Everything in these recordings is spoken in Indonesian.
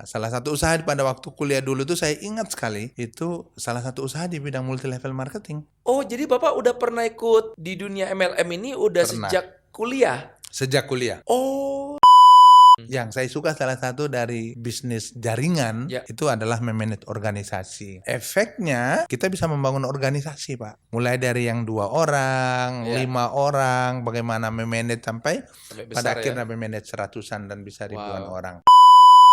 Salah satu usaha pada waktu kuliah dulu tuh saya ingat sekali, itu salah satu usaha di bidang multi level marketing. Oh, jadi Bapak udah pernah ikut di dunia MLM ini udah Pernah. sejak kuliah? Sejak kuliah. Oh. Yang saya suka salah satu dari bisnis jaringan Ya. itu adalah memanage organisasi. Efeknya kita bisa membangun organisasi, Pak. Mulai dari yang 2 orang, Ya. 5 orang, bagaimana memanage sampai pada besar akhirnya ya. memanage ratusan dan bisa ribuan Wow. orang.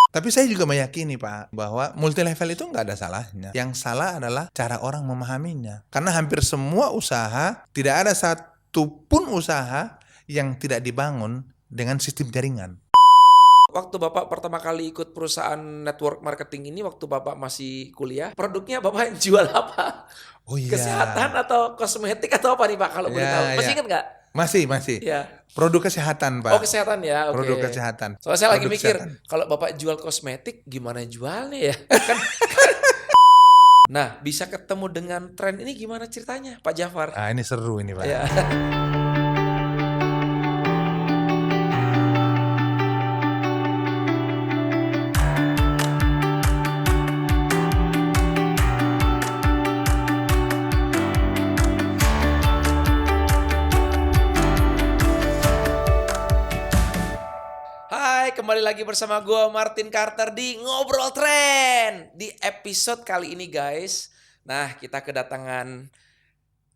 Tapi saya juga meyakini, Pak, bahwa multi level itu nggak ada salahnya. Yang salah adalah cara orang memahaminya. Karena hampir semua usaha, tidak ada satupun usaha yang tidak dibangun dengan sistem jaringan. Waktu Bapak pertama kali ikut perusahaan network marketing ini, waktu Bapak masih kuliah, produknya Bapak jual apa? Oh iya. Kesehatan atau kosmetik atau apa nih Pak, kalau boleh tahu? Masih ingat nggak? Masih. Ya. Produk kesehatan, Pak. Oh, kesehatan ya, oke. Produk kesehatan. Soalnya saya lagi Produk mikir, kesehatan. kalau Bapak jual kosmetik, gimana jualnya ya? Nah, bisa ketemu dengan tren ini gimana ceritanya, Pak Jafar? Ah, ini seru ini, Pak. Ya. Hai, kembali lagi bersama gue Martin Carter di Ngobrol Tren. Di episode kali ini guys, nah kita kedatangan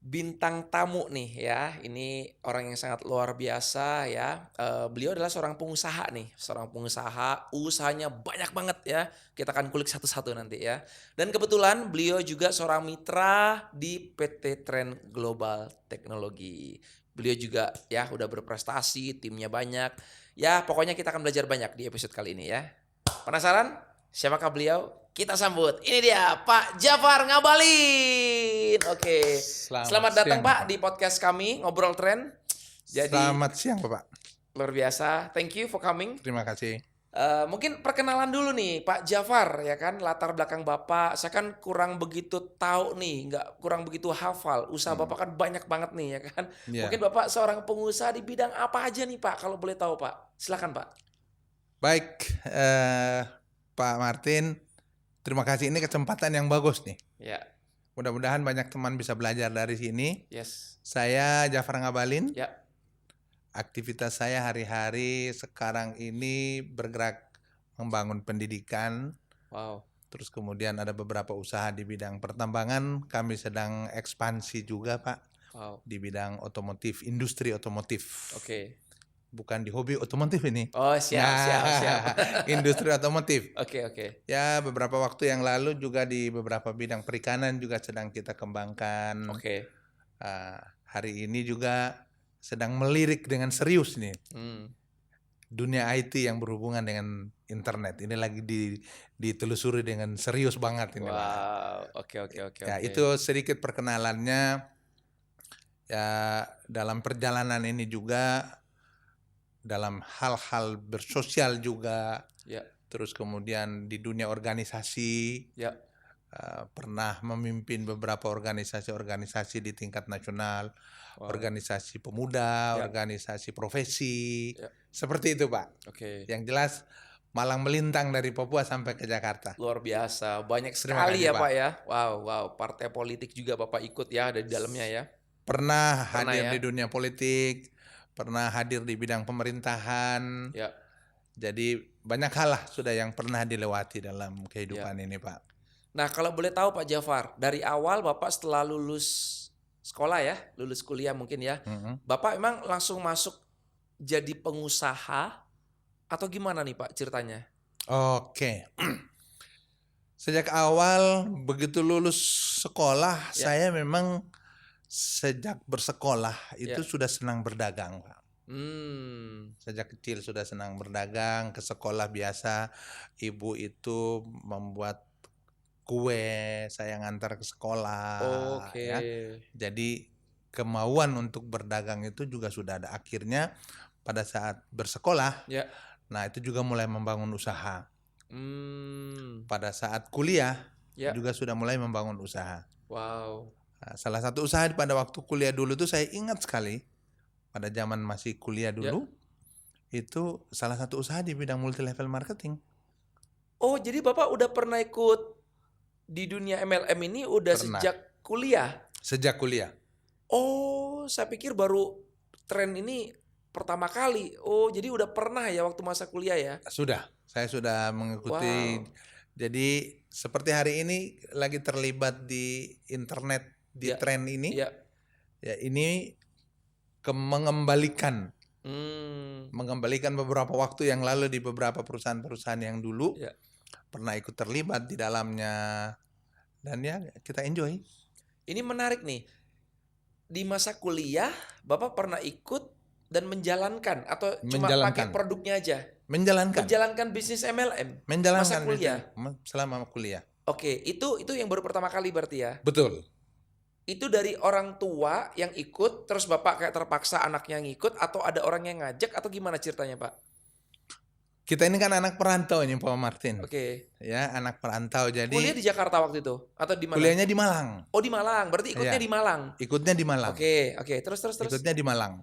bintang tamu nih ya. Ini orang yang sangat luar biasa ya. Beliau adalah seorang pengusaha nih, seorang pengusaha, usahanya banyak banget ya. Kita akan kulik satu-satu nanti ya. Dan kebetulan beliau juga seorang mitra di PT Tren Global Teknologi. Beliau juga ya udah berprestasi, timnya banyak. Ya pokoknya kita akan belajar banyak di episode kali ini ya. Penasaran? Siapakah beliau? Kita sambut. Ini dia Pak Jafar Ngabalin. Oke. Selamat datang siang, Pak di podcast kami Ngobrol Tren. Jadi Selamat siang, Bapak. luar biasa. Thank you for coming. Terima kasih. Mungkin perkenalan dulu nih Pak Jafar ya kan, latar belakang Bapak. Saya kan kurang begitu tahu nih, kurang begitu hafal. Usaha Bapak kan banyak banget nih ya kan. Ya. Mungkin Bapak seorang pengusaha di bidang apa aja nih Pak, kalau boleh tahu Pak. Silakan Pak. Baik, Pak Martin, terima kasih, ini kesempatan yang bagus nih. Ya. Mudah-mudahan banyak teman bisa belajar dari sini. Yes. Saya Jafar Ngabalin. Ya. Aktivitas saya hari-hari sekarang ini bergerak membangun pendidikan. Wow. Terus kemudian ada beberapa usaha di bidang pertambangan. Kami sedang ekspansi juga, Pak. Wow. Di bidang otomotif, industri otomotif. Oke. Bukan di hobi otomotif ini. Oh, siap. Industri otomotif. Oke. Ya, beberapa waktu yang lalu juga di beberapa bidang perikanan juga sedang kita kembangkan. Oke. Hari ini juga sedang melirik dengan serius nih. Dunia IT yang berhubungan dengan internet. Ini lagi ditelusuri dengan serius banget ini. Wow, oke. Ya, itu sedikit perkenalannya. Ya, dalam perjalanan ini juga dalam hal-hal bersosial juga. Ya. Terus kemudian di dunia organisasi. Ya. Pernah memimpin beberapa organisasi di tingkat nasional. Wow. Organisasi pemuda, ya. Organisasi profesi, ya. Seperti itu Pak. Oke. Yang jelas malang melintang dari Papua sampai ke Jakarta. Luar biasa, banyak sekali ya Pak ya. Wow, partai politik juga Bapak ikut ya, ada di dalamnya ya. Pernah hadir ya? Di dunia politik, pernah hadir di bidang pemerintahan. Ya. Jadi banyak hal lah sudah yang pernah dilewati dalam kehidupan ini Pak. Nah kalau boleh tahu Pak Jafar, dari awal Bapak setelah lulus sekolah ya, lulus kuliah mungkin ya, Bapak emang langsung masuk jadi pengusaha atau gimana nih Pak ceritanya? Oke. Sejak awal begitu lulus sekolah, ya. Saya memang sejak bersekolah itu sudah senang berdagang Pak. Sejak kecil sudah senang berdagang, ke sekolah biasa ibu itu membuat kue, saya ngantar ke sekolah. Ya. Jadi kemauan untuk berdagang itu juga sudah ada. Akhirnya pada saat bersekolah, nah itu juga mulai membangun usaha. Pada saat kuliah juga sudah mulai membangun usaha. Wow. Nah, salah satu usaha pada waktu kuliah dulu itu saya ingat sekali, pada zaman masih kuliah dulu, itu salah satu usaha di bidang multi level marketing. Oh, jadi Bapak udah pernah ikut di dunia MLM ini udah Pernah. sejak kuliah? Sejak kuliah. Oh, saya pikir baru tren ini pertama kali. Oh, jadi udah pernah ya waktu masa kuliah ya? Saya sudah mengikuti. Wow. Jadi seperti hari ini lagi terlibat di internet di Ya, tren ini. ya. Ya ini mengembalikan beberapa waktu yang lalu di beberapa perusahaan-perusahaan yang dulu Ya. pernah ikut terlibat di dalamnya, dan ya kita enjoy. Ini menarik nih. Di masa kuliah, Bapak pernah ikut dan menjalankan atau cuma pakai Menjalankan. produknya aja? Menjalankan Menjalankan bisnis MLM masa menjalankan kuliah. selama kuliah. Oke, itu yang baru pertama kali berarti ya? Betul. Itu dari orang tua yang ikut, terus Bapak kayak terpaksa anaknya ngikut, atau ada orang yang ngajak, atau gimana ceritanya, Pak? Kita ini kan anak perantau nih Pak Martin. Oke. Ya, anak perantau. Kuliah Jadi di Jakarta waktu itu atau di mana? kuliahnya di Malang. Oh, di Malang. Berarti ikutnya Iya. di Malang. Ikutnya di Malang. Oke. Terus. Ikutnya di Malang.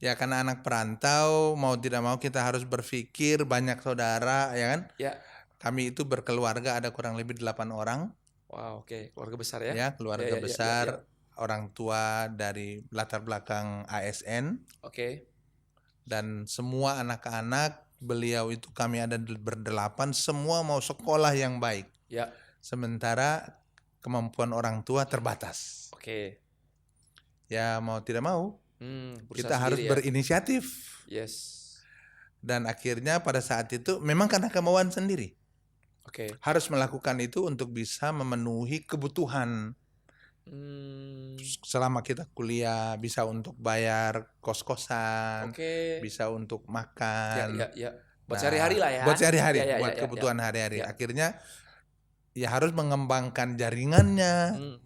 Ya karena anak perantau, mau tidak mau kita harus berpikir banyak saudara, ya kan? Ya. Kami itu berkeluarga ada kurang lebih 8 orang. Wow, oke. Keluarga besar ya? Ya, keluarga Ya. besar, orang tua dari latar belakang ASN, Oke. dan semua anak-anak beliau itu kami ada berdelapan, semua mau sekolah yang baik. Ya. Sementara kemampuan orang tua terbatas. Oke. Ya mau tidak mau, Berusaha kita harus sendiri ya? berinisiatif. Yes. Dan akhirnya pada saat itu memang karena kemauan sendiri. Oke. Harus melakukan itu untuk bisa memenuhi kebutuhan. Selama kita kuliah, bisa untuk bayar kos-kosan, Oke. bisa untuk makan. Ya. Buat sehari-hari lah ya? Buat sehari-hari, Ya. buat kebutuhan hari-hari. Ya. Akhirnya ya harus mengembangkan jaringannya. Hmm.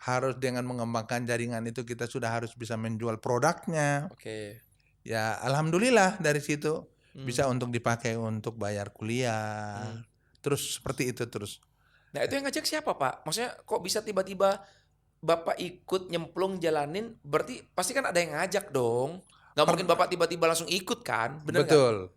Harus dengan mengembangkan jaringan itu kita sudah harus bisa menjual produknya. Oke. Ya alhamdulillah dari situ bisa untuk dipakai untuk bayar kuliah. Terus seperti itu terus. Nah, itu yang ngajak siapa, Pak? Maksudnya kok bisa tiba-tiba Bapak ikut nyemplung jalanin, berarti pasti kan ada yang ngajak dong. Nggak mungkin Bapak tiba-tiba langsung ikut kan? Bener nggak?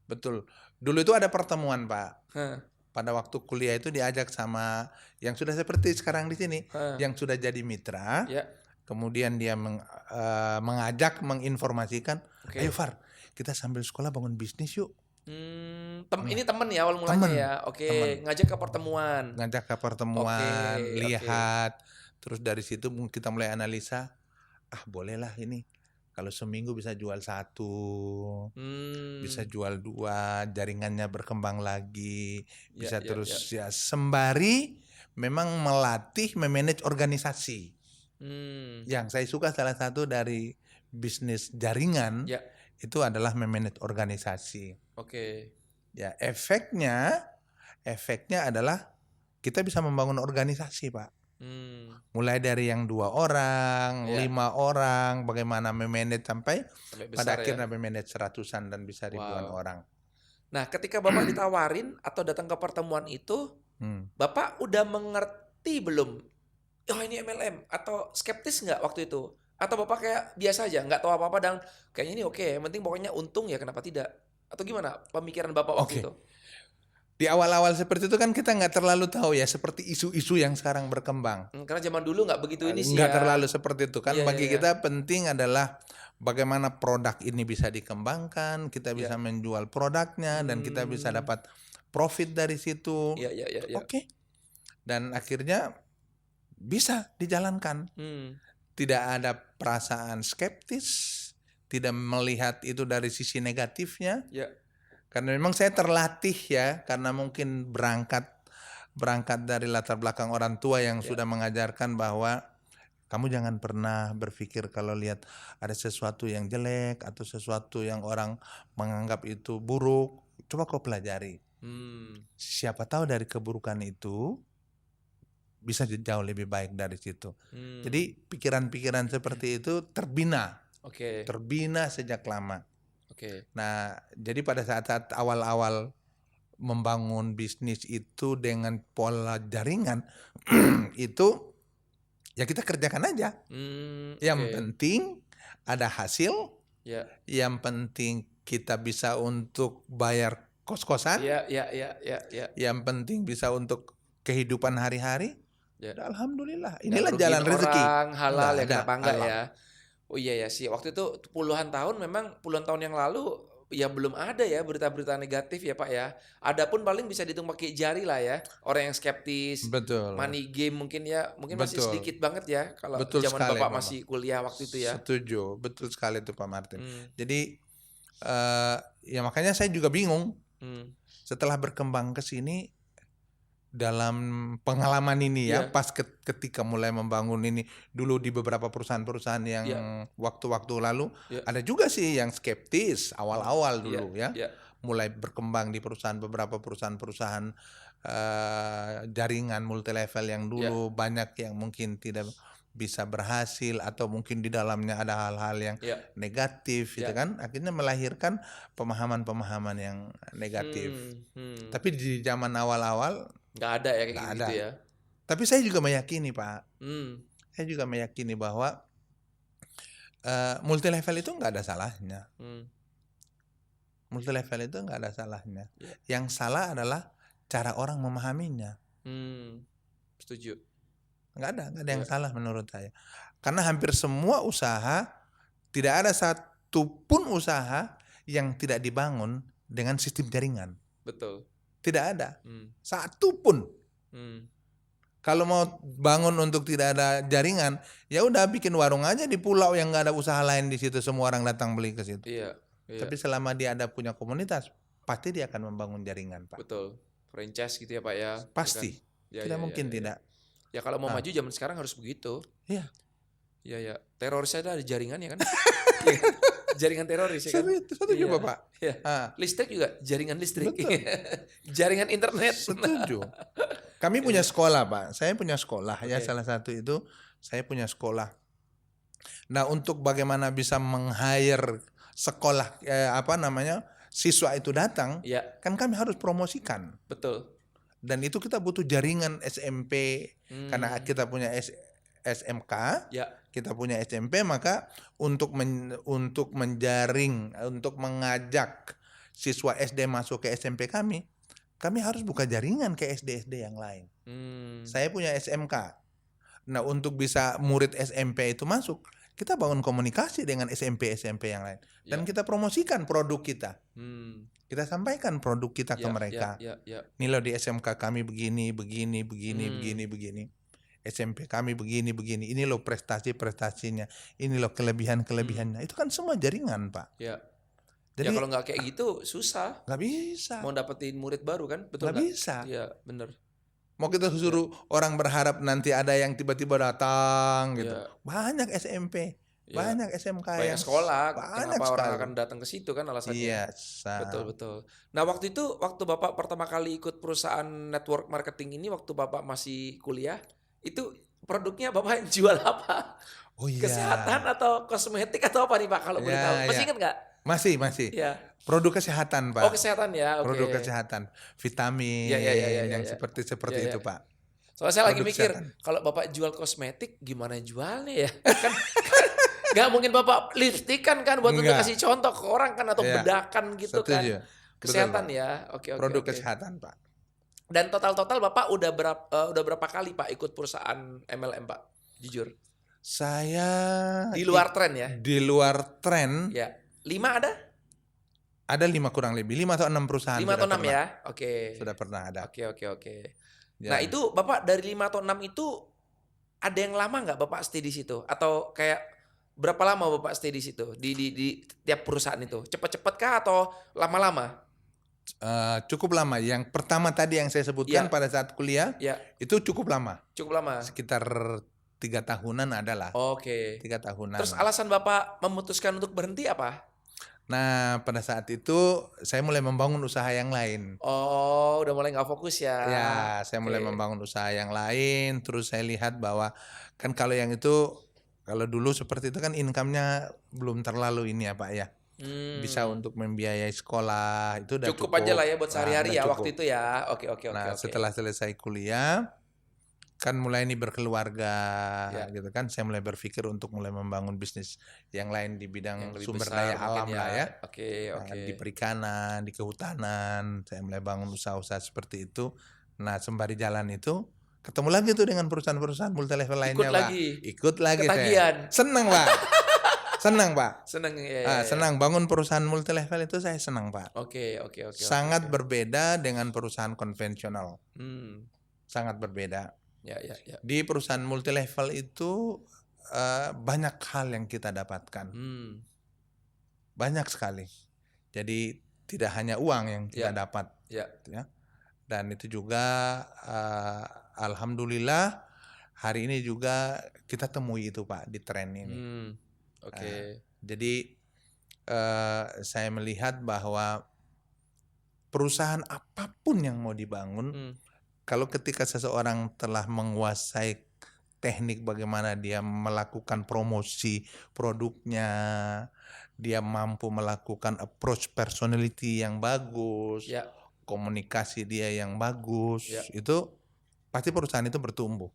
Betul. Dulu itu ada pertemuan, Pak. Hah. Pada waktu kuliah itu diajak sama yang sudah seperti sekarang di sini, yang sudah jadi mitra. Ya. Kemudian dia mengajak, menginformasikan, Oke. ayo Far, kita sambil sekolah bangun bisnis yuk. Ini temen ya awal mulanya ya. Oke, temen. ngajak ke pertemuan. Ngajak ke pertemuan, Oke. lihat. Terus dari situ kita mulai analisa, bolehlah ini. Kalau seminggu bisa jual 1, bisa jual 2, jaringannya berkembang lagi, bisa terus ya sembari memang melatih memanage organisasi. Yang saya suka salah satu dari bisnis jaringan itu adalah memanage organisasi. Oke. Ya efeknya adalah kita bisa membangun organisasi, Pak. Mulai dari yang 2 orang, 5 orang, bagaimana memanage sampai pada akhirnya memanage ratusan dan bisa ribuan orang. Nah, ketika Bapak ditawarin atau datang ke pertemuan itu, Bapak udah mengerti belum? Oh ini MLM, atau skeptis nggak waktu itu? Atau Bapak kayak biasa aja, nggak tahu apa-apa dan kayaknya ini oke, yang penting pokoknya untung ya kenapa tidak? Atau gimana pemikiran Bapak waktu itu? Di awal-awal seperti itu kan kita nggak terlalu tahu ya seperti isu-isu yang sekarang berkembang. Karena zaman dulu nggak begitu ini sih nggak ya. terlalu seperti itu kan. Bagi kita penting adalah bagaimana produk ini bisa dikembangkan, kita bisa menjual produknya dan kita bisa dapat profit dari situ. Oke. Dan akhirnya bisa dijalankan. Tidak ada perasaan skeptis, tidak melihat itu dari sisi negatifnya. Karena memang saya terlatih ya, karena mungkin berangkat dari latar belakang orang tua yang sudah mengajarkan bahwa kamu jangan pernah berpikir kalau lihat ada sesuatu yang jelek atau sesuatu yang orang menganggap itu buruk, coba kau pelajari. Siapa tahu dari keburukan itu bisa jauh lebih baik dari situ. Jadi pikiran-pikiran seperti itu terbina sejak lama. Nah, jadi pada saat awal-awal membangun bisnis itu dengan pola jaringan itu ya kita kerjakan aja. Yang penting ada hasil. Yang penting kita bisa untuk bayar kos-kosan. Iya, iya, iya, iya, iya. Yang penting bisa untuk kehidupan hari-hari. Ya. Udah, alhamdulillah. Nggak Inilah ngerugiin jalan rezeki. orang, halal ya Nggak ada, kenapa enggak halal. ya. Oh iya ya sih, waktu itu puluhan tahun yang lalu ya belum ada ya berita-berita negatif ya Pak ya. Ada pun paling bisa dihitung pakai jari lah ya. Orang yang skeptis, Betul. money game mungkin masih Betul. sedikit banget ya kalau Betul zaman sekali, Bapak Bapak. masih kuliah waktu itu ya. Setuju, betul sekali itu Pak Martin. Hmm, Jadi ya makanya saya juga bingung hmm, setelah berkembang ke sini dalam pengalaman ini ya, Iya. pas ketika mulai membangun ini dulu di beberapa perusahaan-perusahaan yang Iya. waktu-waktu lalu Iya. ada juga sih yang skeptis awal-awal Iya, dulu ya, iya. mulai berkembang di beberapa perusahaan-perusahaan jaringan multilevel yang dulu banyak yang mungkin tidak bisa berhasil atau mungkin di dalamnya ada hal-hal yang Iya. negatif gitu Ya. kan, akhirnya melahirkan pemahaman-pemahaman yang negatif. Tapi di zaman awal-awal Nggak ada ya kayak nggak gitu ada. ya. Tapi saya juga meyakini Pak, Hmm, saya juga meyakini bahwa multilevel itu nggak ada salahnya. hmm, Multilevel itu nggak ada salahnya. Ya. Yang salah adalah cara orang memahaminya. Setuju. Nggak ada yang Ya. salah menurut saya. Karena hampir semua usaha, tidak ada satupun usaha yang tidak dibangun dengan sistem jaringan. Betul. Tidak ada. Hmm, Satupun. hmm. Kalau mau bangun untuk tidak ada jaringan, ya udah bikin warung aja di pulau yang nggak ada usaha lain di situ, semua orang datang beli ke situ. Iya, iya. Tapi selama dia ada punya komunitas, pasti dia akan membangun jaringan, Pak. Betul. Franchise gitu ya Pak ya. Pasti. Ya, Tidak ya, mungkin ya, ya. tidak. Ya kalau mau maju zaman sekarang harus begitu. Iya. Iya, ya. Teroris ada jaringan ya kan? Iya kan? Jaringan teroris ya kan? Setuju, Iya. Bapak. Iya. Ah, Listrik juga jaringan listrik. Betul. Jaringan internet. setuju. Kami punya sekolah, Pak. Saya punya sekolah ya, Oke. salah satu itu saya punya sekolah. Nah, untuk bagaimana bisa meng-hire sekolah siswa itu datang, Iya, kan kami harus promosikan. betul. Dan itu kita butuh jaringan SMP karena kita punya SMK, Ya, kita punya SMP, maka untuk menjaring, untuk mengajak siswa SD masuk ke SMP kami harus buka jaringan ke SD-SD yang lain. Saya punya SMK. Nah, untuk bisa murid SMP itu masuk, kita bangun komunikasi dengan SMP-SMP yang lain. Dan Ya. kita promosikan produk kita. Hmm. Kita sampaikan produk kita ke mereka. Ya. Nih loh, di SMK kami begini. SMP kami begini. Ini loh prestasinya. Ini loh kelebihannya. Itu kan semua jaringan, Pak. Ya. Jadi Ya kalau nggak kayak gitu susah. nggak bisa. Mau dapetin murid baru kan? Betul Nggak bisa. Iya, bener. Mau kita suruh orang berharap nanti ada yang tiba-tiba datang gitu. Ya. Banyak SMP, Ya. banyak SMK Banyak yang sekolah. banyak Kenapa orang sekali. akan datang ke situ kan alasannya? Iya, Betul. Nah waktu Bapak pertama kali ikut perusahaan network marketing ini, waktu Bapak masih kuliah, itu produknya Bapak yang jual apa? Oh iya. Kesehatan atau kosmetik atau apa nih Pak kalau boleh Ya, tahu? Masih ya. ingat nggak? Masih. Ya. Produk kesehatan, Pak. Oh kesehatan ya, oke. Produk kesehatan, vitamin Ya. yang seperti Ya. itu, Pak. Soalnya saya lagi Produk mikir, kesehatan. kalau Bapak jual kosmetik, gimana jualnya ya? Kan nggak mungkin Bapak lipstikan kan buat untuk Enggak. kasih contoh ke orang kan atau Iya. bedakan gitu Setuju. kan. Kesehatan Betul, ya. Oke. Produk kesehatan, Pak. Dan total Bapak udah berapa kali Pak ikut perusahaan MLM Pak? Jujur. Saya Di luar tren ya? Di luar tren Ya. 5 ada? ada 5 kurang lebih, 5 atau 6 perusahaan 5 atau 6 sudah ya? Oke. pernah. Sudah pernah ada. Oke. Ya. Nah itu Bapak dari 5 atau 6 itu ada yang lama nggak Bapak stay di situ? Atau kayak berapa lama Bapak stay di situ? Di tiap perusahaan itu? Cepet-cepet kah atau lama-lama? Cukup lama. Yang pertama tadi yang saya sebutkan Ya. pada saat kuliah, Ya, itu cukup lama. cukup lama. Sekitar 3 tahunan adalah. Oke. 3 tahunan. Terus alasan Bapak memutuskan untuk berhenti apa? Nah, pada saat itu saya mulai membangun usaha yang lain. Oh, udah mulai nggak fokus ya? Ya, saya mulai Oke. membangun usaha yang lain. Terus saya lihat bahwa kan kalau yang itu, kalau dulu seperti itu kan income-nya belum terlalu ini ya Pak ya. Bisa untuk membiayai sekolah, itu udah Cukup aja lah ya buat Nah, sehari-hari udah ya cukup. waktu itu ya. Oke. Nah, setelah selesai kuliah, kan mulai ini berkeluarga Ya. gitu kan, saya mulai berpikir untuk mulai membangun bisnis yang lain di Yang bidang lebih sumber besar daya alam mungkin lah ya. Oke, Nah, oke. di perikanan, di kehutanan, saya mulai bangun usaha-usaha seperti itu. Nah, sembari jalan itu ketemu lagi tuh dengan perusahaan-perusahaan multilevel lainnya, Pak. Ikut lagi Ketagihan. saya. Senang, Pak. Senang, Pak. Seneng ya. Senang bangun perusahaan multilevel itu saya senang, Pak. Oke. Sangat berbeda dengan perusahaan konvensional. Hmm. Sangat berbeda. Ya. Di perusahaan multilevel itu banyak hal yang kita dapatkan. Banyak sekali. Jadi tidak hanya uang yang kita dapat. Ya. Dan itu juga alhamdulillah hari ini juga kita temui itu, Pak, di tren ini. Oke. Jadi saya melihat bahwa perusahaan apapun yang mau dibangun, kalau ketika seseorang telah menguasai teknik bagaimana dia melakukan promosi produknya, dia mampu melakukan approach personality yang bagus, komunikasi dia yang bagus, itu pasti perusahaan itu bertumbuh.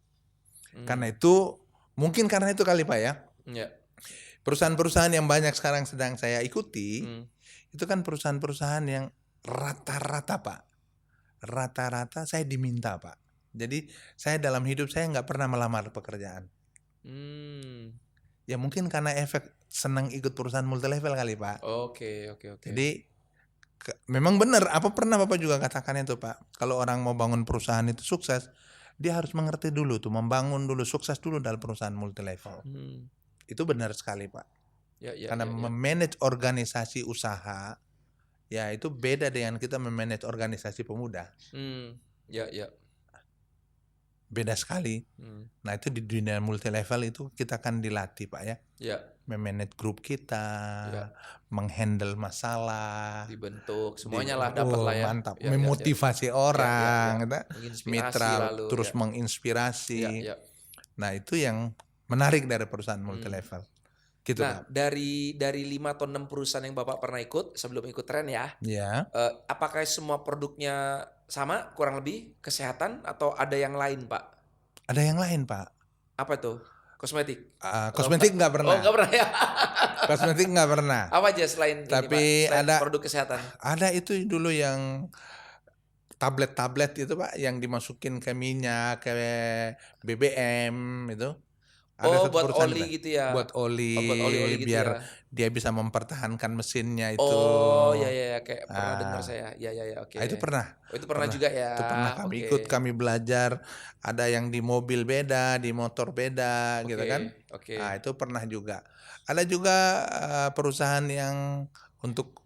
Karena itu, mungkin karena itu kali, Pak ya. Perusahaan-perusahaan yang banyak sekarang sedang saya ikuti, itu kan perusahaan-perusahaan yang rata-rata, Pak. Rata-rata saya diminta, Pak. Jadi saya dalam hidup saya nggak pernah melamar pekerjaan. Ya mungkin karena efek senang ikut perusahaan multilevel kali, Pak. Oke. Jadi memang benar, apa pernah Bapak juga katakan itu, Pak. Kalau orang mau bangun perusahaan itu sukses, dia harus mengerti dulu tuh, membangun dulu, sukses dulu dalam perusahaan multilevel. Itu benar sekali, Pak. Karena memanage organisasi usaha, ya itu beda dengan kita memanage organisasi pemuda. Beda sekali. Nah itu di dunia multilevel itu kita akan dilatih, Pak ya. Memanage grup kita, menghandle masalah, dibentuk, semuanya lah dapat lah ya. Mantap, memotivasi orang, mitra lalu, terus menginspirasi. Nah itu yang menarik dari perusahaan multilevel. Gitu, nah, Pak. dari 5 atau 6 perusahaan yang Bapak pernah ikut sebelum ikut tren ya. Apakah semua produknya sama kurang lebih kesehatan atau ada yang lain, Pak? Ada yang lain, Pak. Apa tuh? Kosmetik? Kosmetik nggak pernah. Nggak pernah ya. Kosmetik nggak pernah. Apa aja selain tapi ini, Pak? ada produk kesehatan? Ada itu dulu yang tablet-tablet itu, Pak, yang dimasukin ke minyak, ke BBM itu. Ada buat oli gitu ya. Buat oli gitu biar ya. dia bisa mempertahankan mesinnya itu. Oh ya kayak pernah dengar saya. Ya oke. Itu pernah. Itu pernah juga ya. Itu pernah kami ikut, kami belajar. Ada yang di mobil beda, di motor beda gitu kan. Nah, itu pernah juga. Ada juga perusahaan yang untuk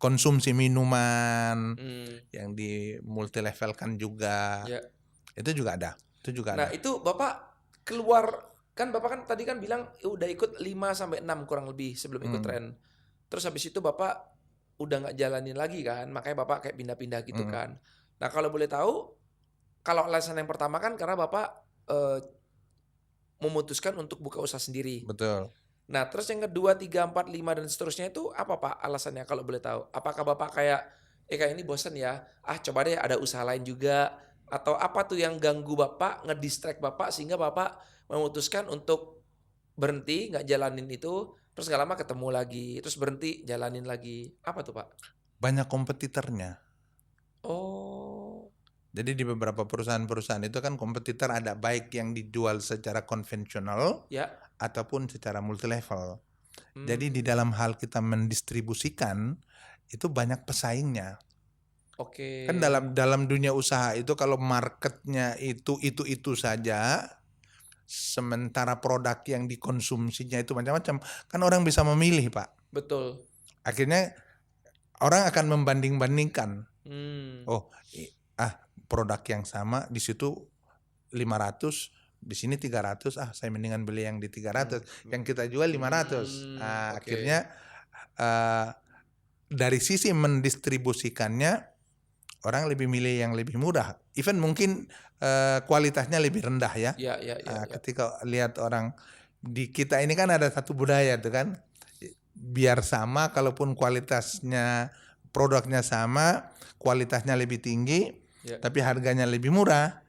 konsumsi minuman yang di multilevelkan juga. Itu juga ada. Nah, itu Bapak keluar kan, Bapak kan tadi kan bilang udah ikut 5 sampai 6 kurang lebih sebelum ikut tren. Terus habis itu Bapak udah nggak jalanin lagi kan, makanya Bapak kayak pindah-pindah gitu kan. Nah, kalau boleh tahu, kalau alasan yang pertama kan karena Bapak memutuskan untuk buka usaha sendiri. Betul. Nah, terus yang kedua, 3, 4, 5 dan seterusnya itu apa, Pak, alasannya kalau boleh tahu? Apakah Bapak kayak ini bosan ya, coba deh ada usaha lain juga, atau apa tuh yang ganggu Bapak, ngedistract Bapak sehingga Bapak memutuskan untuk berhenti, nggak jalanin itu, terus nggak lama ketemu lagi, terus berhenti, jalanin lagi. Apa tuh, Pak? Banyak kompetitornya. Oh. Jadi di beberapa perusahaan-perusahaan itu kan kompetitor ada, baik yang dijual secara konvensional ataupun secara multilevel. Jadi di dalam hal kita mendistribusikan itu banyak pesaingnya. Kan dalam dunia usaha itu kalau marketnya itu saja, sementara produk yang dikonsumsinya itu macam-macam, kan orang bisa memilih, Pak. Betul. Akhirnya orang akan membanding-bandingkan. Produk yang sama di situ 500, di sini 300, saya mendingan beli yang di 300, yang kita jual 500. Akhirnya dari sisi mendistribusikannya orang lebih milih yang lebih murah. Even mungkin kualitasnya lebih rendah ya. Ketika lihat orang di kita ini kan ada satu budaya tuh kan, biar sama, kalaupun kualitasnya produknya sama, kualitasnya lebih tinggi, tapi harganya lebih murah,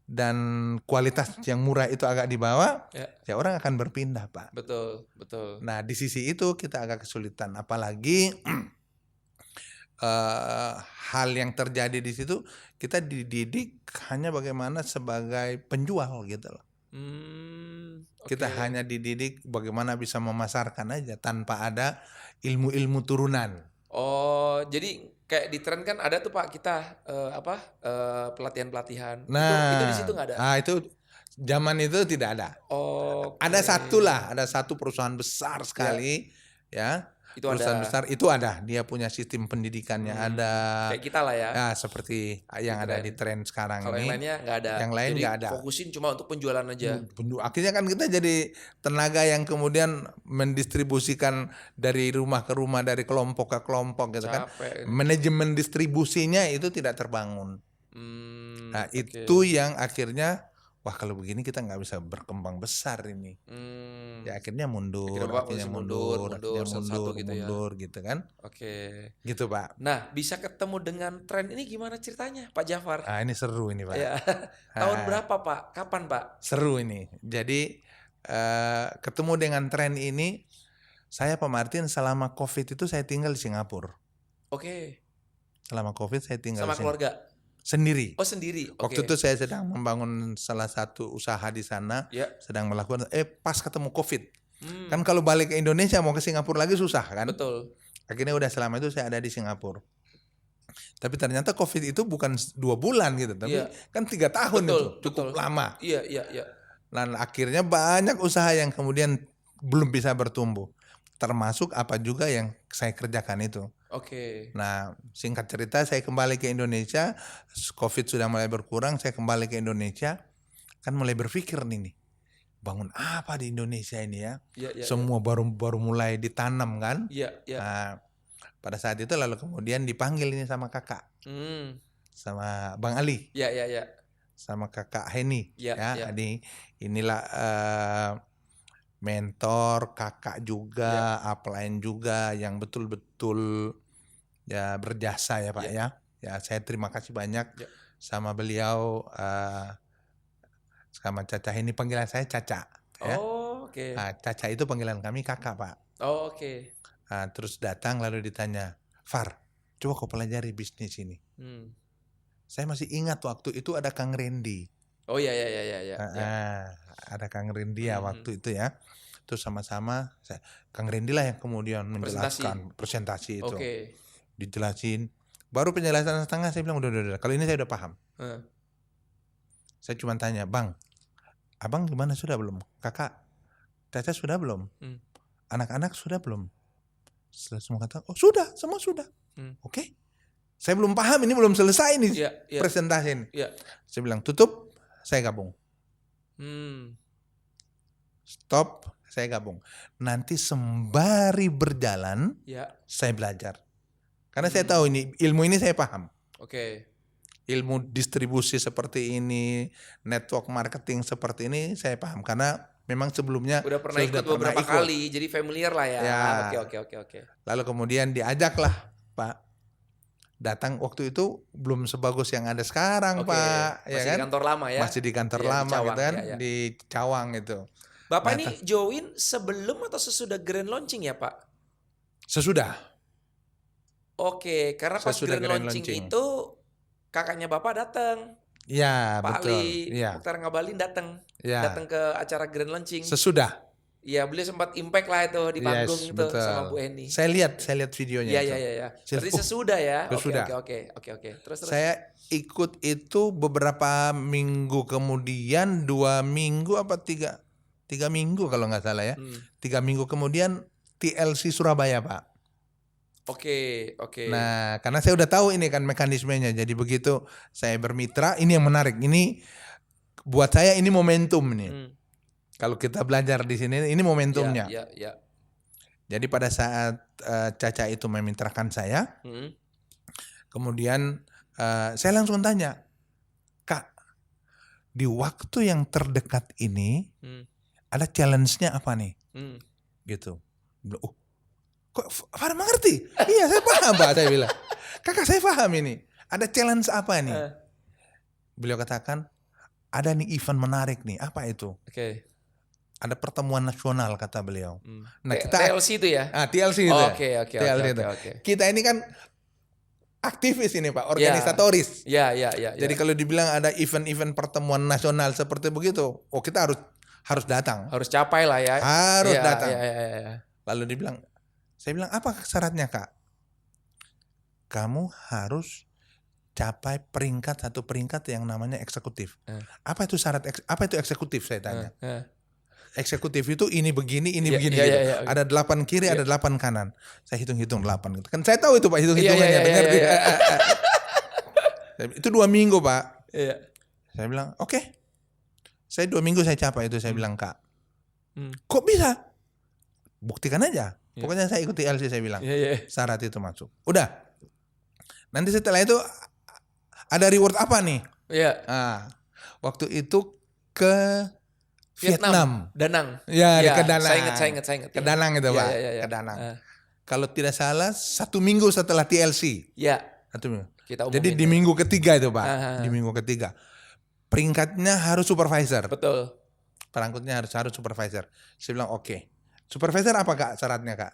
dan kualitas yang murah itu agak di bawah, Ya. ya orang akan berpindah, Pak. Betul, betul. Nah, di sisi itu kita agak kesulitan, apalagi hal yang terjadi di situ kita dididik hanya bagaimana sebagai penjual gitu loh. Kita Oke. hanya dididik bagaimana bisa memasarkan aja tanpa ada ilmu-ilmu turunan. Oh, jadi kayak di tren kan ada tuh Pak kita pelatihan-pelatihan. Itu di situ nggak ada? Itu zaman itu tidak ada. Oke. Ada satu perusahaan besar sekali, ya. Itu Perusahaan ada. besar itu ada, dia punya sistem pendidikannya ada. Kayak kita lah ya. Ya, seperti yang ada di tren sekarang Kalau ini. yang lainnya nggak ada. Yang lain Jadi nggak ada. fokusin cuma untuk penjualan aja. Akhirnya kan kita jadi tenaga yang kemudian mendistribusikan dari rumah ke rumah, dari kelompok ke kelompok gitu kan. Capek. Manajemen distribusinya itu tidak terbangun. Nah, Oke. itu yang akhirnya wah kalau begini kita nggak bisa berkembang besar ini. Ya akhirnya mundur, Akhirnya mundur gitu kan. Oke. Gitu Pak. Nah, bisa ketemu dengan tren ini gimana ceritanya Pak Jafar? Ini seru ini Pak. Ya. Tahun berapa Pak? Kapan Pak? Seru ini. Jadi ketemu dengan tren ini, saya Pak Martin selama COVID itu saya tinggal di Singapura. Oke. Selama COVID saya tinggal Sama di keluarga? Sendiri. Oh sendiri. Waktu itu saya sedang membangun salah satu usaha di sana, Ya. sedang melakukan. Pas ketemu COVID. Kan kalau balik ke Indonesia mau ke Singapura lagi susah kan? Betul. Akhirnya udah selama itu saya ada di Singapura. Tapi ternyata COVID itu bukan 2 bulan gitu, tapi kan 3 tahun itu cukup lama. Iya. Dan akhirnya banyak usaha yang kemudian belum bisa bertumbuh. Termasuk apa juga yang saya kerjakan itu. Oke. Nah, singkat cerita saya kembali ke Indonesia, COVID sudah mulai berkurang, saya kembali ke Indonesia, kan mulai berpikir nih, bangun apa di Indonesia ini ya? Semua baru mulai ditanam kan? Iya. Nah, pada saat itu lalu kemudian dipanggil ini sama kakak, sama Bang Ali, Iya. sama kakak Heni, Iya. Inilah mentor, kakak juga, upline juga yang betul-betul ya berjasa ya Pak ya. Ya saya terima kasih banyak sama beliau, sama Caca ini panggilan saya Caca. Ya. Oh oke. Caca itu panggilan kami kakak Pak. Oh oke. Terus datang lalu ditanya, Far, coba kau pelajari bisnis ini. Saya masih ingat waktu itu ada Kang Randy. Oh iya. Ada Kang Randy ya waktu itu ya. Terus sama-sama Kang Randy lah yang kemudian menjelaskan presentasi itu. Dijelasin. Baru penjelasan setengah saya bilang udah. Kalau ini saya udah paham. Saya cuma tanya, Bang, Abang gimana sudah belum? Kakak, Caca sudah belum? Anak-anak sudah belum? Semua kata, oh sudah, semua sudah. Oke. Saya belum paham, ini belum selesai nih presentasi ini. Saya bilang tutup, saya gabung. Stop, saya gabung. Nanti sembari berjalan, saya belajar. Karena saya tahu ilmu ini saya paham. Oke. Ilmu distribusi seperti ini, network marketing seperti ini saya paham. Karena memang sebelumnya udah pernah ikut beberapa kali, jadi familiar lah ya. Oke. Lalu kemudian diajaklah Pak. Datang waktu itu belum sebagus yang ada sekarang Pak. Masih di kantor lama ya? Masih di kantor lama gitu kan, di Cawang itu. Bapak ini join sebelum atau sesudah grand launching ya Pak? Sesudah. Oke, karena pas grand launching itu kakaknya Bapak datang. Iya, Pak betul. Ali Mukhtar Ngabalin datang. Datang ke acara grand launching. Sesudah. Iya, beliau sempat impact lah itu di panggung itu betul. Sama Bu Eni. Saya lihat videonya itu. Iya. Berarti sesudah ya. Oke. Terus. Saya ikut itu beberapa minggu kemudian, 2 minggu apa 3 minggu kalau nggak salah ya. 3 minggu kemudian TLC Surabaya Pak. Oke. Nah, karena saya udah tahu ini kan mekanismenya. Jadi begitu saya bermitra, ini yang menarik. Ini buat saya ini momentum nih. Kalau kita belajar di sini, ini momentumnya. Iya. Jadi pada saat Caca itu memintrakan saya, kemudian saya langsung tanya, Kak, di waktu yang terdekat ini ada challenge-nya apa nih? Gitu. Kok Far mengerti? Iya saya paham Pak, saya bilang. Kakak saya paham ini. Ada challenge apa nih? Beliau katakan, ada nih event menarik nih. Apa itu? Oke. Ada pertemuan nasional kata beliau. Nah, TLC itu ya? TLC itu. Oke. Kita ini kan aktivis ini Pak, organisatoris. Ya. Jadi kalau dibilang ada event-event pertemuan nasional seperti begitu, kita harus datang. Harus capai lah ya. Harus datang. Ya. Lalu saya bilang apa syaratnya Kak? Kamu harus capai satu peringkat yang namanya eksekutif. Apa itu syarat? Apa itu eksekutif? Saya tanya. Eksekutif itu ini begini gitu. Okay. Ada 8 kiri, ada 8 kanan. Saya hitung 8 gitu. Kan saya tahu itu Pak hitung-hitungannya. Itu 2 minggu Pak. Saya bilang oke. Saya 2 minggu saya capai itu. Saya bilang Kak. Kok bisa? Buktikan aja. Pokoknya saya ikuti TLC saya bilang. Syarat itu masuk. Udah. Nanti setelah itu ada reward apa nih? Waktu itu ke Vietnam. Danang. Ke Danang. Saya ingat. Ke Danang itu Pak. Ke Danang. Kalau tidak salah 1 minggu setelah TLC. 1 minggu. Jadi di minggu ketiga itu Pak. Di minggu ketiga. Peringkatnya harus supervisor. Betul. Perangkutnya harus supervisor. Saya bilang oke. Supervisor apa Kak syaratnya Kak?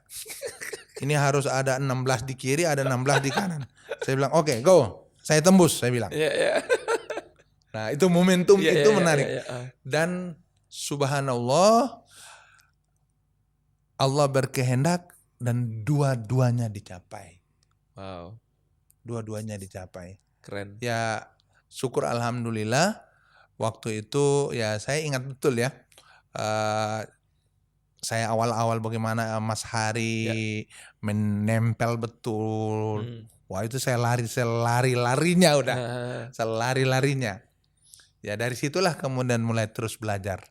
Ini harus ada 16 di kiri, ada 16 di kanan. Saya bilang oke, go. Saya tembus, saya bilang. Nah itu momentum itu menarik. Dan subhanallah, Allah berkehendak dan dua-duanya dicapai. Wow. Dua-duanya dicapai. Keren. Ya syukur alhamdulillah. Waktu itu ya saya ingat betul ya. Saya awal-awal bagaimana Mas Hari menempel betul. Wah itu saya lari-larinya udah. Selari-larinya. Ya dari situlah kemudian mulai terus belajar.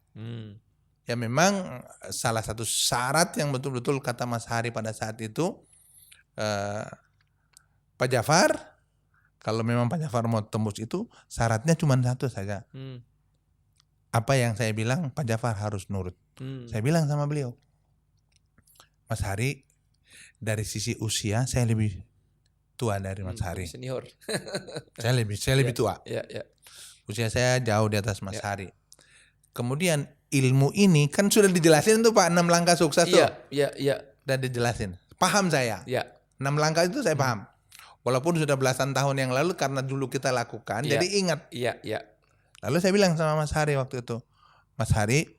Ya memang salah satu syarat yang betul-betul kata Mas Hari pada saat itu, Pak Jafar, kalau memang Pak Jafar mau tembus itu syaratnya cuma satu saja. Apa yang saya bilang Pak Jafar harus nurut. Saya bilang sama beliau, Mas Hari, dari sisi usia saya lebih tua dari Mas Hari. Senior. saya lebih tua. Usia saya jauh di atas Mas Hari. Kemudian ilmu ini kan sudah dijelasin tuh Pak 6 langkah sukses tuh. Udah dijelasin. Paham saya. 6 langkah itu saya paham. Walaupun sudah belasan tahun yang lalu karena dulu kita lakukan, jadi ingat. Lalu saya bilang sama Mas Hari waktu itu, Mas Hari,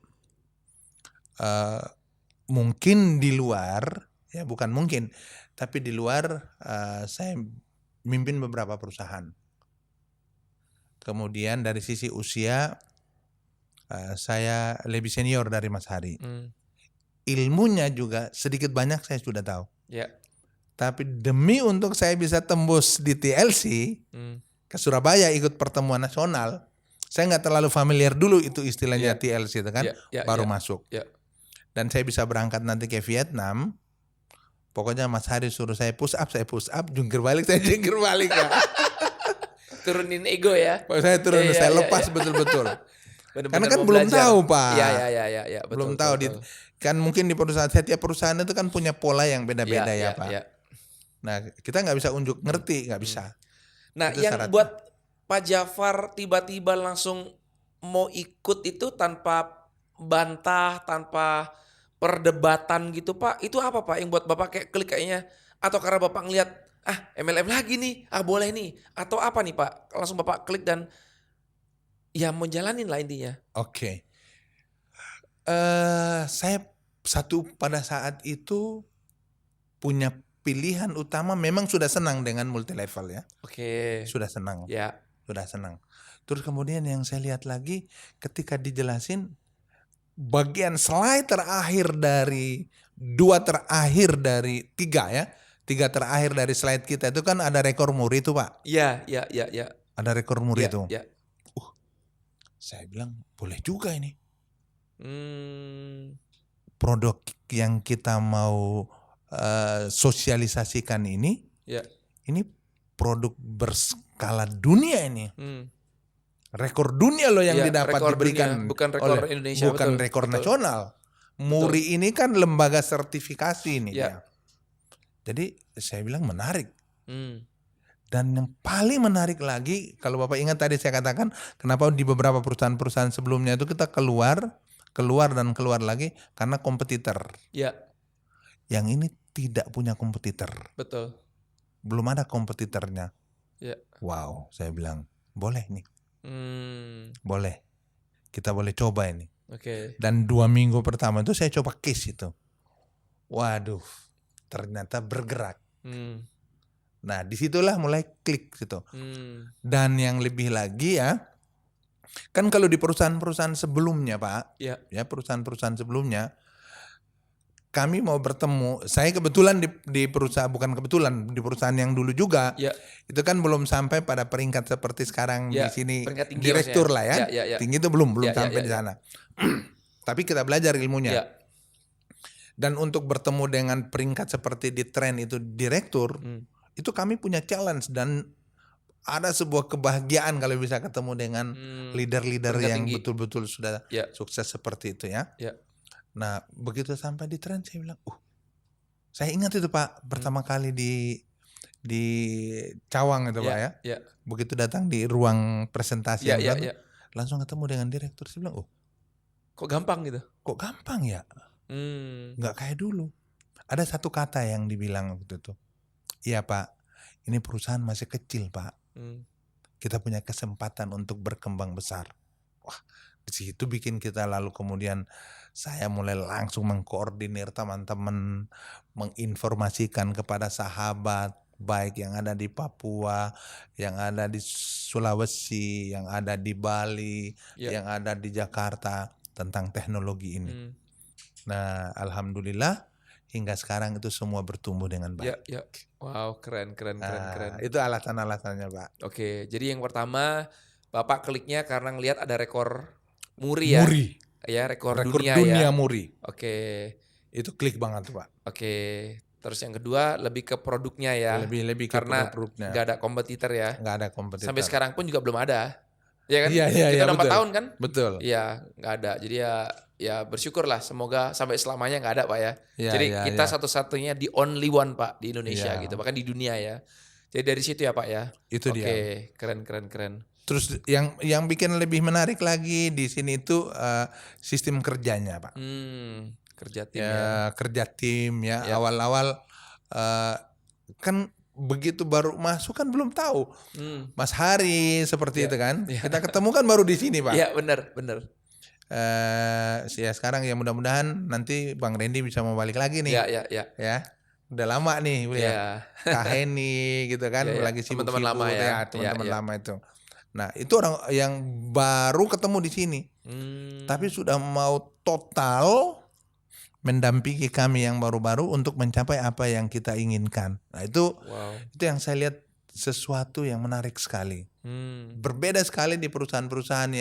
mungkin di luar, ya bukan mungkin, tapi di luar saya mimpin beberapa perusahaan. Kemudian dari sisi usia saya lebih senior dari Mas Hari. Ilmunya juga sedikit banyak saya sudah tahu. Tapi demi untuk saya bisa tembus di TLC ke Surabaya ikut pertemuan nasional, saya nggak terlalu familiar dulu itu istilahnya TLC itu kan, baru masuk. Dan saya bisa berangkat nanti ke Vietnam. Pokoknya Mas Hari suruh saya push up, jungkir balik, saya jungkir balik. Turunin ego ya. Saya turunin, saya lepas betul-betul. Karena kan belum tahu Pak. Iya. Belum tahu. Kan mungkin di perusahaan, setiap perusahaan itu kan punya pola yang beda-beda ya Pak. Nah kita nggak bisa unjuk ngerti, nggak bisa. Nah itu yang syaratnya. Buat Pak Jafar tiba-tiba langsung mau ikut itu tanpa bantah, tanpa perdebatan gitu Pak, itu apa Pak yang buat Bapak kayak klik kayaknya, atau karena Bapak ngelihat MLM lagi nih, boleh nih, atau apa nih Pak, langsung Bapak klik dan ya mau jalanin lah intinya. Oke. Saya pada saat itu punya pilihan utama, memang sudah senang dengan multi level ya. Sudah senang. Sudah senang. Terus kemudian yang saya lihat lagi ketika dijelasin bagian slide terakhir dari 2 terakhir dari 3 ya. 3 terakhir dari slide kita itu kan ada rekor muri itu Pak. Iya. Ada rekor muri itu. Iya. Saya bilang boleh juga ini. Produk yang kita mau sosialisasikan ini produk berskala dunia ini. Rekor dunia loh yang didapat diberikan dunia, bukan rekor Indonesia, bukan betul, rekor nasional. Muri ini kan lembaga sertifikasi ini dia. Jadi saya bilang menarik. Dan yang paling menarik lagi, kalau Bapak ingat tadi saya katakan, kenapa di beberapa perusahaan-perusahaan sebelumnya itu kita keluar dan keluar lagi karena kompetitor. Ya, Yang ini tidak punya kompetitor. betul. Belum ada kompetitornya. Ya. Wow, saya bilang, boleh nih, boleh. Kita boleh coba ini. Oke. Dan 2 minggu pertama itu saya coba case itu. Waduh, ternyata bergerak. Nah, disitulah mulai klik gitu. Dan yang lebih lagi ya, kan kalau di perusahaan-perusahaan sebelumnya Pak, Ya. ya perusahaan-perusahaan sebelumnya, kami mau bertemu. Saya kebetulan di perusahaan, bukan kebetulan, di perusahaan yang dulu juga, Ya. itu kan belum sampai pada peringkat seperti sekarang Ya, di sini, peringkat tinggi direktur maksudnya. lah ya. Ya. Tinggi itu belum Ya, sampai ya, di ya. sana. Tapi kita belajar ilmunya. Ya. Dan untuk bertemu dengan peringkat seperti di tren itu direktur, itu kami punya challenge dan ada sebuah kebahagiaan kalau bisa ketemu dengan leader-leader Peringkat yang tinggi. betul-betul sudah Ya. sukses seperti itu ya. Ya. Nah, begitu sampai di tren saya bilang, saya ingat itu Pak, pertama kali di Cawang itu Pak ya. Ya. Begitu datang di ruang presentasi Ya. yang Ya. langsung ketemu dengan direktur, saya bilang, Kok gampang gitu? kok gampang ya? Nggak kayak dulu. Ada satu kata yang dibilang waktu itu. Iya Pak, ini perusahaan masih kecil Pak. Kita punya kesempatan untuk berkembang besar. Wah, di situ bikin kita lalu kemudian saya mulai langsung mengkoordinir teman-teman, menginformasikan kepada sahabat baik yang ada di Papua, yang ada di Sulawesi, yang ada di Bali, yang ada di Jakarta tentang teknologi ini. Nah, alhamdulillah hingga sekarang itu semua bertumbuh dengan baik. Ya. Wow, keren. Itu alasan-alasannya Pak. Oke, jadi yang pertama Bapak kliknya karena ngelihat ada rekor muri ya. Muri. Ya, rekor dunia ya. muri. Oke. Itu klik banget Pak. Oke. Terus yang kedua lebih ke produknya ya. Lebih ke karena produknya. Nggak ada kompetitor ya. Nggak ada kompetitor. Sampai sekarang pun juga belum ada. Ya kan? Iya, Kita udah 4 betul. tahun kan? Betul. Iya, nggak ada. Jadi ya bersyukurlah, semoga sampai selamanya nggak ada Pak ya. Iya, Jadi iya, kita iya. satu-satunya the only one Pak di Indonesia Iya. gitu, bahkan di dunia ya. Jadi dari situ ya Pak ya. Itu Oke, dia. keren. Terus yang bikin lebih menarik lagi di sini itu sistem kerjanya Pak. Kerja tim ya. Kerja tim ya. Ya. Awal-awal kan begitu baru masuk kan belum tahu Mas Hari seperti itu kan. Kita ketemu kan baru di sini Pak. Iya benar. Ya sekarang ya mudah-mudahan nanti Bang Randy bisa mau balik lagi nih. Iya. Ya. Udah lama nih ya. Kak Heni gitu kan Iya. lagi sibuk-sibuk Teman-teman lama ya. teman-teman Iya. lama itu. Nah, itu orang yang baru ketemu di sini. Tapi sudah mau total mendampingi kami yang baru-baru untuk mencapai apa yang kita inginkan. Nah, itu yang saya lihat sesuatu yang menarik sekali. Berbeda sekali di perusahaan-perusahaan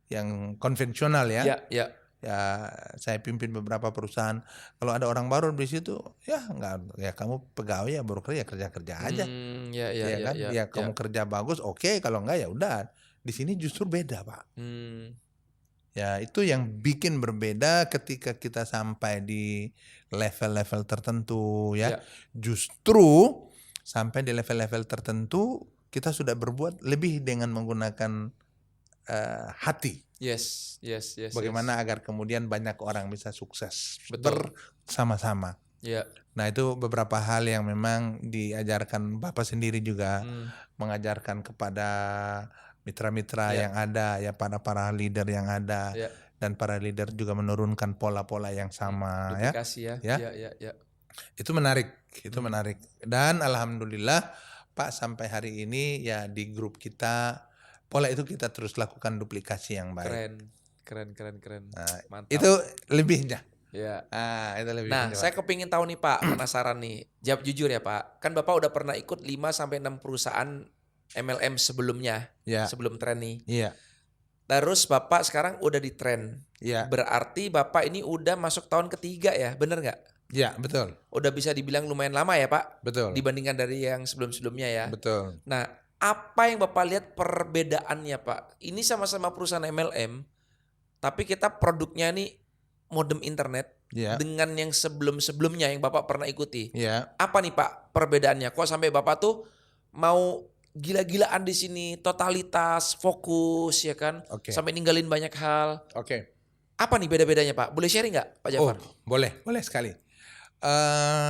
yang konvensional ya. Iya. Ya, saya pimpin beberapa perusahaan. Kalau ada orang baru di situ, ya enggak, ya kamu pegawai ya baru kerja aja. Iya kan? Ya kamu kerja bagus, oke. Kalau enggak ya udah. Di sini justru beda Pak. Ya itu yang bikin berbeda ketika kita sampai di level-level tertentu ya. Justru sampai di level-level tertentu kita sudah berbuat lebih dengan menggunakan hati. Yes. Bagaimana agar kemudian banyak orang bisa sukses bersama-sama. Nah itu beberapa hal yang memang diajarkan Bapak sendiri juga, mengajarkan kepada mitra-mitra yang ada, ya para leader yang ada, dan para leader juga menurunkan pola-pola yang sama. Duplikasi ya. Itu menarik. Dan alhamdulillah Pak sampai hari ini ya di grup kita pola itu kita terus lakukan duplikasi yang baik. Keren. Nah, Mantap. itu lebihnya. Ya. Itu lebihnya. Nah, saya kepingin tahu nih Pak, penasaran nih. Jawab jujur ya Pak. Kan Bapak udah pernah ikut 5-6 perusahaan MLM sebelumnya, sebelum tren nih. Iya. Terus Bapak sekarang udah di tren. Iya. Berarti Bapak ini udah masuk tahun ketiga ya, bener nggak? Iya, betul. Udah bisa dibilang lumayan lama ya Pak? Betul. Dibandingkan dari yang sebelum-sebelumnya ya. Betul. Nah, apa yang Bapak lihat perbedaannya Pak? Ini sama-sama perusahaan MLM, tapi kita produknya nih modem internet dengan yang sebelum-sebelumnya yang Bapak pernah ikuti. Apa nih Pak perbedaannya? Kok sampai Bapak tuh mau gila-gilaan di sini, totalitas, fokus ya kan, Oke. sampai ninggalin banyak hal. Oke. Apa nih beda-bedanya Pak? Boleh sharing nggak Pak Oh, Jafar? boleh sekali.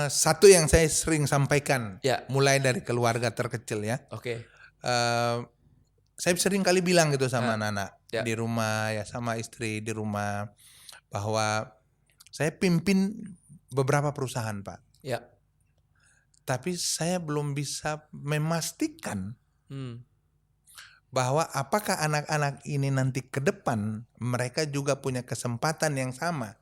Satu yang saya sering sampaikan, Ya. mulai dari keluarga terkecil ya. Oke. Saya sering kali bilang gitu sama anak-anak Ya. di rumah ya, sama istri di rumah, bahwa saya pimpin beberapa perusahaan Pak. Ya. Tapi saya belum bisa memastikan bahwa apakah anak-anak ini nanti ke depan mereka juga punya kesempatan yang sama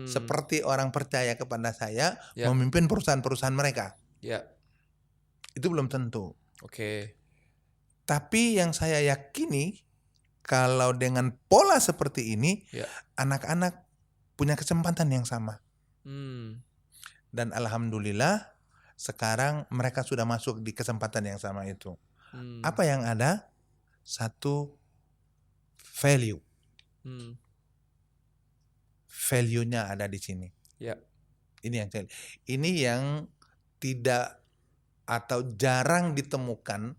seperti orang percaya kepada saya Ya. memimpin perusahaan-perusahaan mereka. Ya. Itu belum tentu. Oke. Tapi yang saya yakini kalau dengan pola seperti ini, Ya. anak-anak punya kesempatan yang sama. Dan alhamdulillah sekarang mereka sudah masuk di kesempatan yang sama itu. Apa yang ada? Satu, value. Value-nya ada di sini. Ya. Ini yang tidak atau jarang ditemukan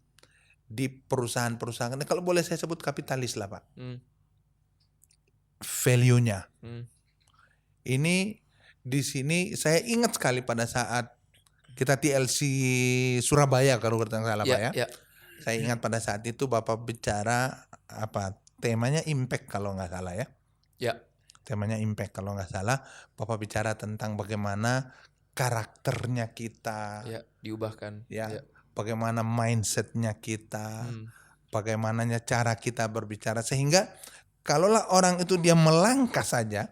di perusahaan-perusahaan. Kalau boleh saya sebut kapitalis lah Pak. Value-nya. Ini di sini saya ingat sekali pada saat kita TLC Surabaya kalau tidak salah Pak ya. Saya ingat pada saat itu Bapak bicara temanya impact kalau nggak salah ya. Ya. Temanya impact kalau nggak salah. Bapak bicara tentang bagaimana karakternya kita. Ya, diubahkan. Ya. Bagaimana mindsetnya kita. Bagaimana cara kita berbicara. Sehingga kalaulah orang itu dia melangkah saja.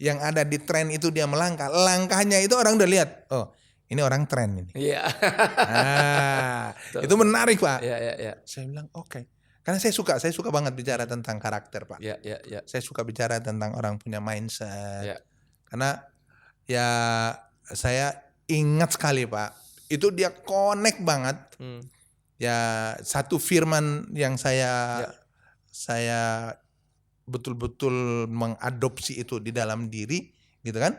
Yang ada di tren itu dia melangkah. Langkahnya itu orang udah lihat. Oh, ini orang tren ini. Iya. Itu menarik Pak. Iya. Saya bilang oke. Karena saya suka banget bicara tentang karakter Pak. Iya. Saya suka bicara tentang orang punya mindset. Ya. Karena ya saya ingat sekali Pak. Itu dia connect banget. Ya satu firman yang saya betul-betul mengadopsi itu di dalam diri gitu kan.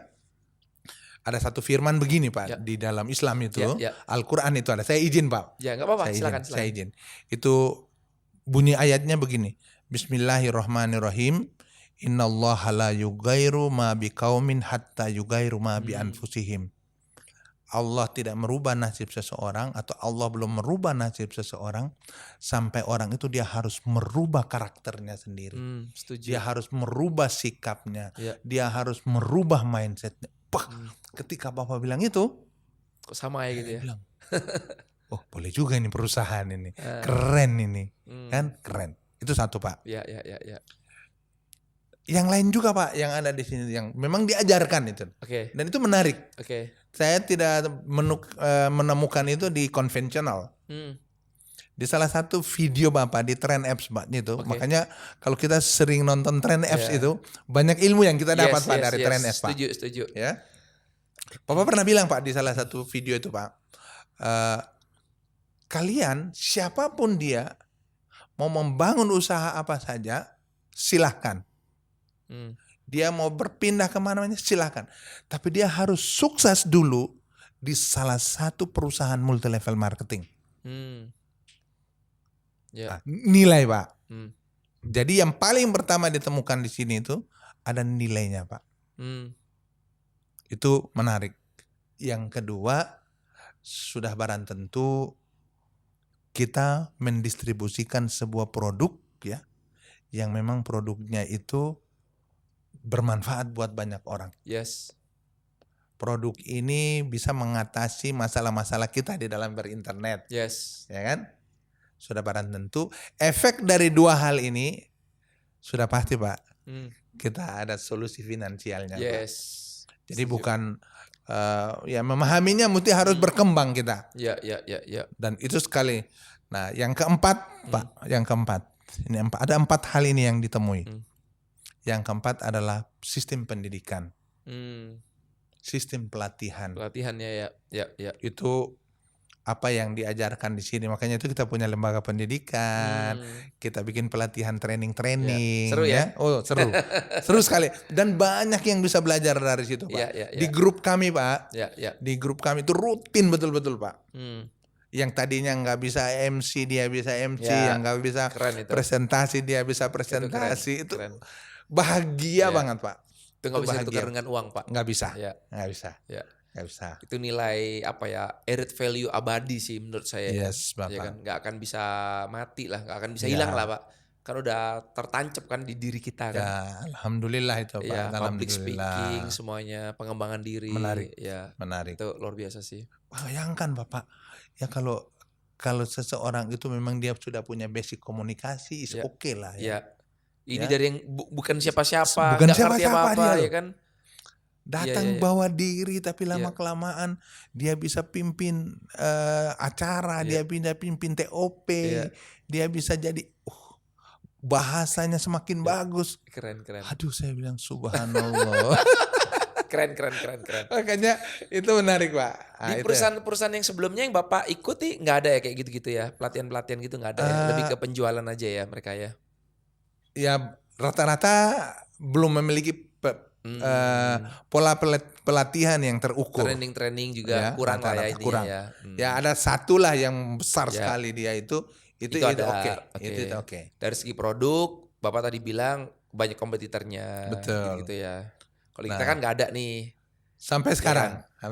Ada satu firman begini Pak di dalam Islam itu, Al-Quran itu ada. Saya izin Pak. Ya nggak apa-apa, silakan. Saya izin. Itu bunyi ayatnya begini. Bismillahirrahmanirrahim. Innallaha la yugairu ma biqaumin hatta yugairu ma bi anfusihim. Allah tidak merubah nasib seseorang atau Allah belum merubah nasib seseorang sampai orang itu dia harus merubah karakternya sendiri. Setuju. Dia harus merubah sikapnya. Dia harus merubah mindsetnya. Ketika Bapak bilang itu, kok sama ya gitu ya? Bilang, oh boleh juga ini perusahaan ini, keren ini, kan keren. Itu satu Pak. Ya. Yang lain juga Pak, yang ada di sini yang memang diajarkan itu. Oke. Dan itu menarik. Oke. Saya tidak menemukan itu di konvensional. Di salah satu video Bapak di Trend Apps Pak itu. Makanya kalau kita sering nonton Trend Apps itu banyak ilmu yang kita dapat Pak dari Trend Apps Pak. Setuju. Ya. Bapak pernah bilang Pak di salah satu video itu Pak. Kalian siapapun dia mau membangun usaha apa saja silahkan. Dia mau berpindah kemana-mana silahkan. Tapi dia harus sukses dulu di salah satu perusahaan multi level marketing. Nah, nilai Pak. Jadi yang paling pertama ditemukan di sini itu ada nilainya Pak. Itu menarik. Yang kedua sudah barang tentu kita mendistribusikan sebuah produk ya yang memang produknya itu bermanfaat buat banyak orang. Yes. Produk ini bisa mengatasi masalah-masalah kita di dalam berinternet. Yes. Ya kan? Sudah barang tentu efek dari dua hal ini sudah pasti Pak. Kita ada solusi finansialnya. Yes. Pak. Jadi bukan ya memahaminya mesti harus berkembang kita. Ya. Dan itu sekali. Nah, yang keempat Pak, yang keempat. Ini ada 4 hal ini yang ditemui. Yang keempat adalah sistem pendidikan. Sistem pelatihan. Pelatihannya ya. Itu apa yang diajarkan di sini. Makanya itu kita punya lembaga pendidikan. Kita bikin pelatihan training. Seru ya? Oh, seru. Seru sekali. Dan banyak yang bisa belajar dari situ, Pak. Ya. Di grup kami, Pak. Ya. Di grup kami itu rutin betul-betul, Pak. Yang tadinya nggak bisa MC dia bisa MC, Ya, yang nggak bisa keren itu. presentasi dia bisa Itu keren. presentasi. Itu Keren. bahagia Ya. banget Pak. Itu nggak bisa bahagia. ditukar dengan uang, Pak. Nggak bisa, Ya, nggak bisa, ya. nggak bisa. Itu nilai apa ya? Added value abadi sih menurut saya. Yes, Ya Bapak. kan, nggak akan bisa mati lah, nggak akan bisa Ya. hilang lah, Pak. Kan udah tertancap kan di diri kita kan. Ya, alhamdulillah itu Pak. Ya, public Alhamdulillah. speaking semuanya, pengembangan diri. Menarik. Ya, Menarik. itu luar biasa sih. Bayangkan Bapak, ya kalau seseorang itu memang dia sudah punya basic komunikasi, is Ya. oke lah ya. Ya, ini Ya. dari yang bukan siapa-siapa, Bukan nggak ngerti siapa-siapa apa-apa dia ya loh. kan. Datang Iya. bawa diri, tapi Iya. lama-kelamaan dia bisa pimpin acara, Iya. dia pimpin TOP, Iya. dia bisa jadi bahasanya semakin bagus. Keren. Aduh, saya bilang subhanallah. Keren. Makanya itu menarik Pak. Di perusahaan-perusahaan yang sebelumnya yang Bapak ikuti nggak ada ya kayak gitu-gitu ya? Pelatihan-pelatihan gitu nggak ada ya? Lebih ke penjualan aja ya mereka ya? Ya rata-rata belum memiliki pola pelatihan yang terukur. Training juga Ya, kurang lah ya rata-rata intinya kurang. ya. Ya ada satu lah yang besar Ya. sekali dia itu ada. oke. Oke. Itu oke. Dari segi produk, Bapak tadi bilang banyak kompetitornya. Betul. Gitu ya. Kalau kita kan nggak ada nih. Sampai sekarang, kan?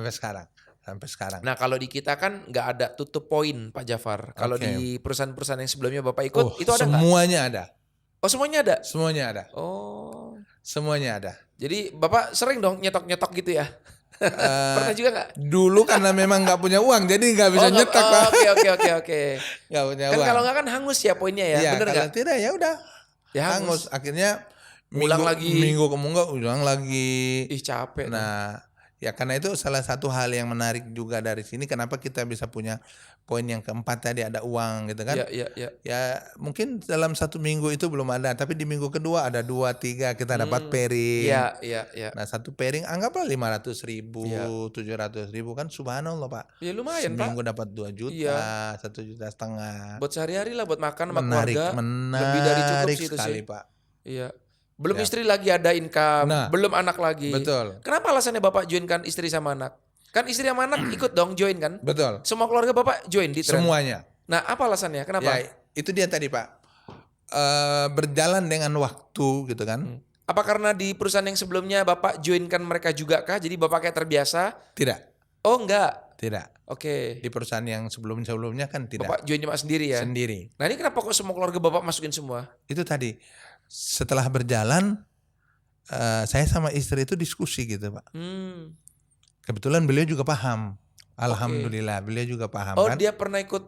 sampai sekarang. Nah kalau di kita kan nggak ada tutup poin Pak Jafar. Kalau Oke. di perusahaan-perusahaan yang sebelumnya Bapak ikut, itu ada nggak? Semuanya ada. Oh semuanya ada? Semuanya ada. Oh. Semuanya ada. Jadi Bapak sering dong nyetok-nyetok gitu ya? Pernah juga nggak? Dulu karena memang nggak punya uang, jadi nggak bisa nyetak Pak. Oke. Nggak punya Kan uang. kalau nggak kan hangus ya poinnya ya, Iya, bener kalau nggak? tidak ya udah. Ya Hangus. Akhirnya Ulang lagi. Minggu kemunggah ulang lagi. Ih capek. Nah, ya karena itu salah satu hal yang menarik juga dari sini. Kenapa kita bisa punya poin yang keempat tadi ada uang gitu kan? Iya. Ya mungkin dalam 1 minggu itu belum ada, tapi di minggu kedua ada 2, 3 kita dapat pairing. Iya. Nah 1 pairing anggaplah 500.000, Iya. 700.000 kan subhanallah Pak. Ya lumayan Pak. Seminggu dapat 2 juta, Iya. 1,5 juta. Buat sehari-hari lah, buat makan sama Menarik keluarga. Lebih dari cukup sih itu sekali sih. Pak. Iya. Belum Ya. istri lagi ada income, Nah, belum anak lagi. Betul, Kenapa alasannya Bapak joinkan istri sama anak? Kan istri sama anak ikut dong join kan? betul. Semua keluarga Bapak join di tren. Semuanya. Nah apa alasannya? Kenapa? Ya, itu dia tadi Pak. Berjalan dengan waktu gitu kan? Apa karena di perusahaan yang sebelumnya Bapak joinkan mereka juga kah? Jadi Bapak kayak terbiasa? Tidak, Oh enggak. tidak. Oke. Di perusahaan yang sebelumnya kan tidak. Bapak join cuma sendiri ya? Sendiri. Nah ini kenapa kok semua keluarga Bapak masukin semua? Itu tadi. Setelah berjalan, saya sama istri itu diskusi gitu Pak. Kebetulan beliau juga paham. Alhamdulillah, beliau juga paham Oh kan. dia pernah ikut?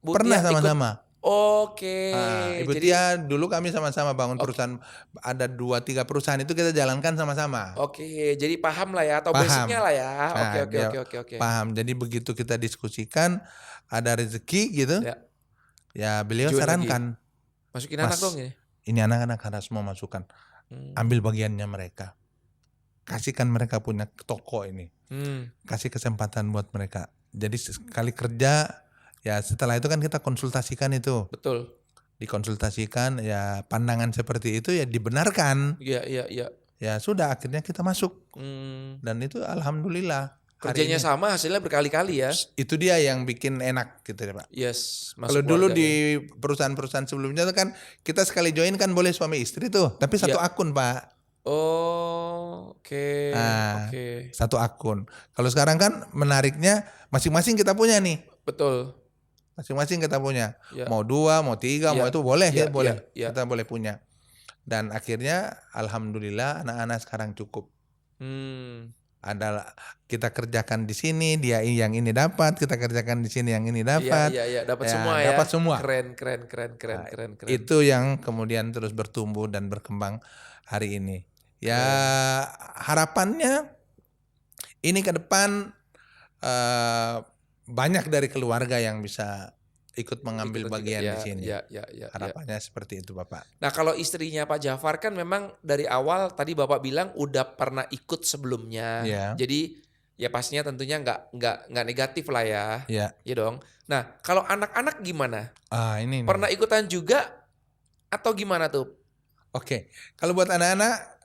Bu Pernah Tia ikut? sama-sama. Oke. Ibu Tia dulu kami sama-sama bangun perusahaan, ada 2-3 perusahaan itu kita jalankan sama-sama. Oke, jadi paham lah ya, atau Paham. basicnya lah ya. Nah, dia Oke. Paham. Jadi begitu kita diskusikan ada rezeki gitu, ya beliau Join sarankan, Masukin anak Mas, dong ya. ini anak-anak harus mau masukkan, ambil bagiannya mereka, kasihkan mereka punya toko ini, kasih kesempatan buat mereka. Jadi sekali kerja, ya setelah itu kan kita konsultasikan itu. Betul. Dikonsultasikan, ya pandangan seperti itu ya dibenarkan. Iya. Ya sudah akhirnya kita masuk. Dan itu alhamdulillah. hari Kerjanya ini. sama, hasilnya berkali-kali ya. Itu dia yang bikin enak gitu ya Pak. Yes. Kalau dulu di perusahaan-perusahaan sebelumnya tuh kan kita sekali join kan boleh suami istri tuh, tapi satu akun Pak. Oh, oke. Nah, Oke. satu akun. Kalau sekarang kan menariknya masing-masing kita punya nih. Betul. Masing-masing kita punya. Ya. Mau 2, mau 3, Ya. mau itu boleh Ya, boleh. ya. Kita boleh punya. Dan akhirnya alhamdulillah anak-anak sekarang cukup. Ada kita kerjakan di sini, dia yang ini dapat, kita kerjakan di sini yang ini dapat. Iya, dapat Ya, semua ya. dapat semua. Keren. Nah, itu yang kemudian terus bertumbuh dan berkembang hari ini. Ya harapannya ini ke depan banyak dari keluarga yang bisa ikut mengambil bagian di sini. Harapannya seperti itu Bapak. Nah kalau istrinya Pak Jafar kan memang dari awal tadi Bapak bilang udah pernah ikut sebelumnya. Ya. Jadi ya pastinya tentunya nggak negatif lah ya. Ya. Iya dong. Nah kalau anak-anak gimana? Ini pernah ikutan juga atau gimana tuh? Oke. Kalau buat anak-anak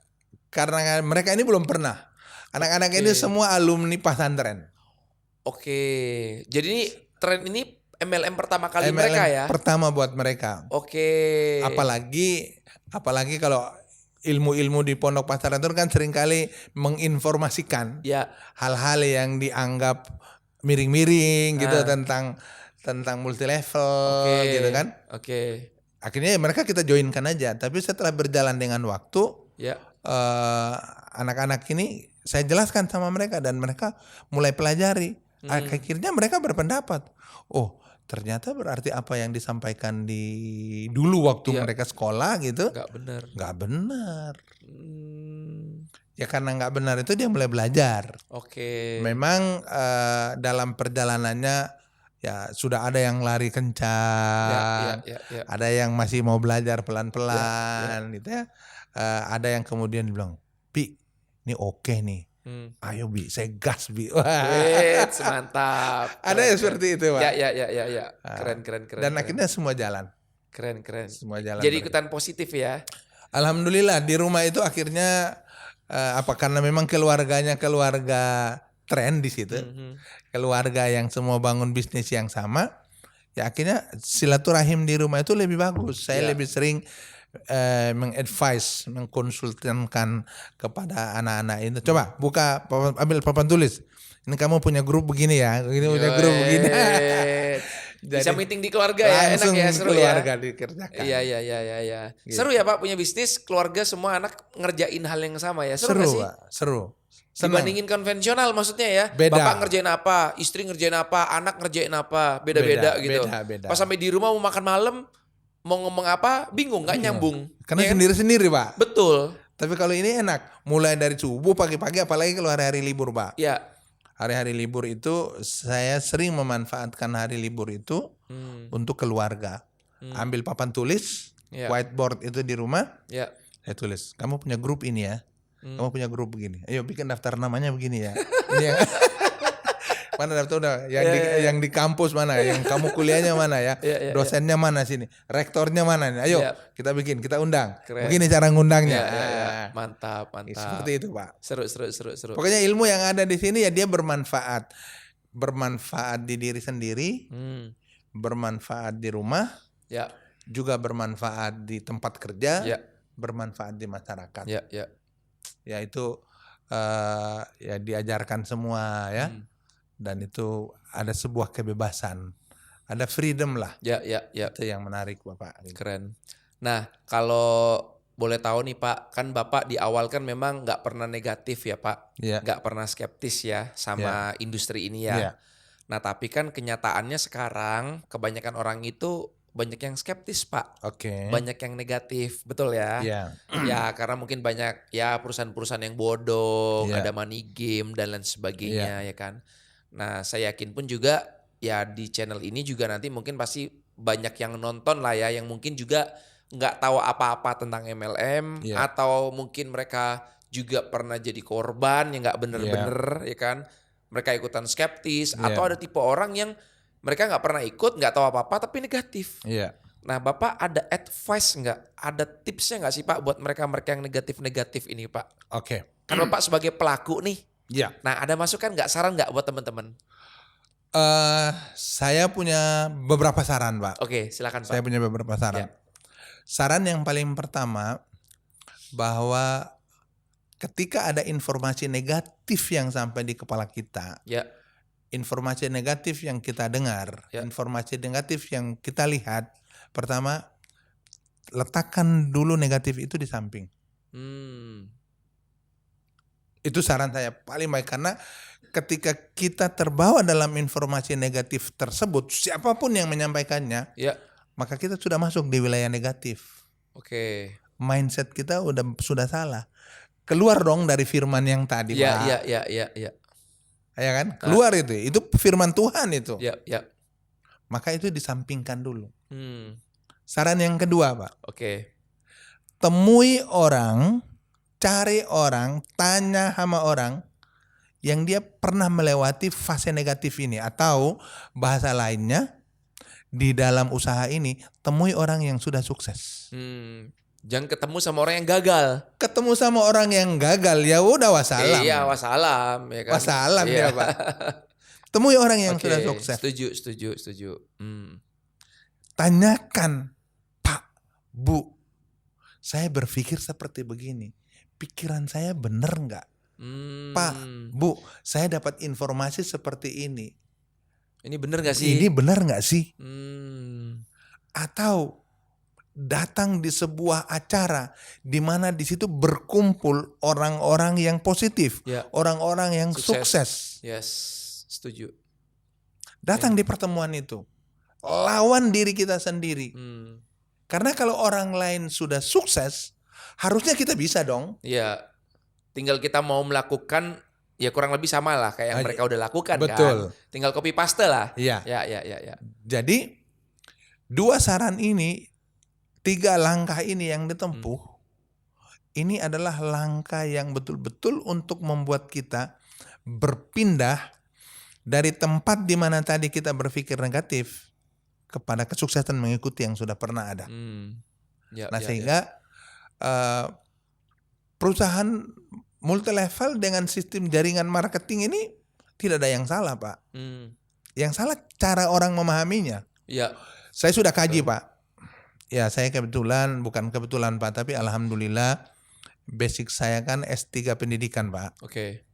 karena mereka ini belum pernah. Anak-anak ini semua alumni pesantren. Oke. Jadi ini tren ini MLM pertama kali MLM mereka ya. pertama buat mereka. Oke. Apalagi kalau ilmu-ilmu di pondok pesantren itu kan seringkali menginformasikan Ya. hal-hal yang dianggap miring-miring gitu Ah. tentang multi level Oke. gitu kan. Oke. Akhirnya mereka kita joinkan aja. Tapi setelah berjalan dengan waktu, Ya. anak-anak ini saya jelaskan sama mereka dan mereka mulai pelajari. Akhirnya mereka berpendapat, oh ternyata berarti apa yang disampaikan di dulu waktu Iya. mereka sekolah gitu Nggak benar. nggak benar. Hmm. Ya karena nggak benar itu dia mulai belajar. Oke. Memang dalam perjalanannya ya sudah ada yang lari kencang, Ya. ada yang masih mau belajar pelan-pelan gitu ya. Ada yang kemudian bilang, Bi, ini oke nih. Ayo Bi, saya gas Bi. Wih, mantap. Ada yang seperti itu Pak. Ya. Keren. Dan akhirnya semua jalan. Keren. Semua jalan. Jadi ikutan positif ya. Alhamdulillah di rumah itu akhirnya karena memang keluarga tren di situ. Keluarga yang semua bangun bisnis yang sama. Ya akhirnya silaturahim di rumah itu lebih bagus. Saya lebih sering mengadvise, mengkonsultankan kepada anak-anak itu. Coba buka, ambil papan tulis. Ini kamu punya grup begini ya, ini punya grup begini. Bisa meeting di keluarga ya, enak ya, seru keluarga ya. dikerjakan. Iya. Gitu. Seru ya Pak punya bisnis, keluarga semua anak ngerjain hal yang sama ya. Seru nggak sih? Pak, seru. Senang. Dibandingin konvensional maksudnya ya. Beda. Bapak ngerjain apa, istri ngerjain apa, anak ngerjain apa, beda-beda gitu. Beda. Pas sampai di rumah mau makan malam, mau ngomong apa, bingung, nggak nyambung. Karena Ya kan? sendiri-sendiri Pak. Betul. Tapi kalau ini enak, mulai dari subuh pagi-pagi apalagi kalau hari-hari libur Pak. Ya. Hari-hari libur itu saya sering memanfaatkan hari libur itu untuk keluarga. Ambil papan tulis, whiteboard itu di rumah, saya tulis. Kamu punya grup ini ya, kamu punya grup begini. Ayo bikin daftar namanya begini ya. Ini ya. Mana daftar udah yang di kampus mana, yang kamu kuliahnya mana ya, dosennya mana sini, rektornya mana nih. Ayo kita bikin, kita undang. Keren. Begini cara ngundangnya. Mantap. Seperti itu Pak. Seru. Pokoknya ilmu yang ada di sini ya dia bermanfaat di diri sendiri, bermanfaat di rumah, juga bermanfaat di tempat kerja, bermanfaat di masyarakat. Ya itu ya diajarkan semua ya. Dan itu ada sebuah kebebasan, ada freedom lah. Ya. Itu yang menarik Bapak. Keren. Nah kalau boleh tahu nih Pak, kan Bapak di awal kan memang nggak pernah negatif ya Pak, nggak pernah skeptis ya sama industri ini ya. Nah tapi kan kenyataannya sekarang kebanyakan orang itu banyak yang skeptis Pak, banyak yang negatif, betul ya? Ya karena mungkin banyak ya perusahaan-perusahaan yang bodong, ada money game dan lain sebagainya ya kan. Nah saya yakin pun juga ya di channel ini juga nanti mungkin pasti banyak yang nonton lah ya, yang mungkin juga nggak tahu apa-apa tentang MLM atau mungkin mereka juga pernah jadi korban yang nggak bener-bener ya kan. Mereka ikutan skeptis atau ada tipe orang yang mereka nggak pernah ikut, nggak tahu apa-apa tapi negatif. Nah Bapak ada advice nggak, ada tipsnya nggak sih Pak buat mereka yang negatif-negatif ini Pak? Kan Bapak sebagai pelaku nih. Nah ada masukan nggak, saran nggak buat teman-teman? Saya punya beberapa saran Pak. Silakan Pak. Saya punya beberapa saran. Saran yang paling pertama, bahwa ketika ada informasi negatif yang sampai di kepala kita, informasi negatif yang kita dengar, informasi negatif yang kita lihat, pertama letakkan dulu negatif itu di samping. Itu saran saya paling baik, karena ketika kita terbawa dalam informasi negatif tersebut, siapapun yang menyampaikannya, maka kita sudah masuk di wilayah negatif. Mindset kita sudah salah. Keluar dong dari firman yang tadi Pak. Ya kan? Keluar itu firman Tuhan itu. Maka itu disampingkan dulu. Saran yang kedua Pak. Temui orang, cari orang, tanya sama orang yang dia pernah melewati fase negatif ini, atau bahasa lainnya di dalam usaha ini temui orang yang sudah sukses. Jangan ketemu sama orang yang gagal. Ketemu sama orang yang gagal ya udah wassalam. Iya wassalam ya kan. Wassalam ya Pak. Temui orang yang Oke, sudah sukses. setuju. Tanyakan, Pak, Bu, saya berpikir seperti begini. Pikiran saya benar nggak? Pak, Bu, saya dapat informasi seperti ini. Ini benar nggak sih? Ini benar nggak sih? Hmm. Atau datang di sebuah acara di mana di situ berkumpul orang-orang yang positif, Ya. orang-orang yang sukses. Yes, setuju. Datang di pertemuan itu. Lawan diri kita sendiri. Karena kalau orang lain sudah sukses, harusnya kita bisa dong. Iya. Tinggal kita mau melakukan ya kurang lebih sama lah kayak yang mereka udah lakukan. Betul. Kan. Tinggal copy paste lah. Iya. Ya. Jadi 2 saran ini, 3 langkah ini yang ditempuh, ini adalah langkah yang betul-betul untuk membuat kita berpindah dari tempat di mana tadi kita berpikir negatif kepada kesuksesan mengikuti yang sudah pernah ada. Sehingga perusahaan multi level dengan sistem jaringan marketing ini tidak ada yang salah, Pak. Yang salah cara orang memahaminya. Iya. Saya sudah kaji, Pak. Ya, saya bukan kebetulan, Pak, tapi alhamdulillah basic saya kan S3 pendidikan, Pak. Oke.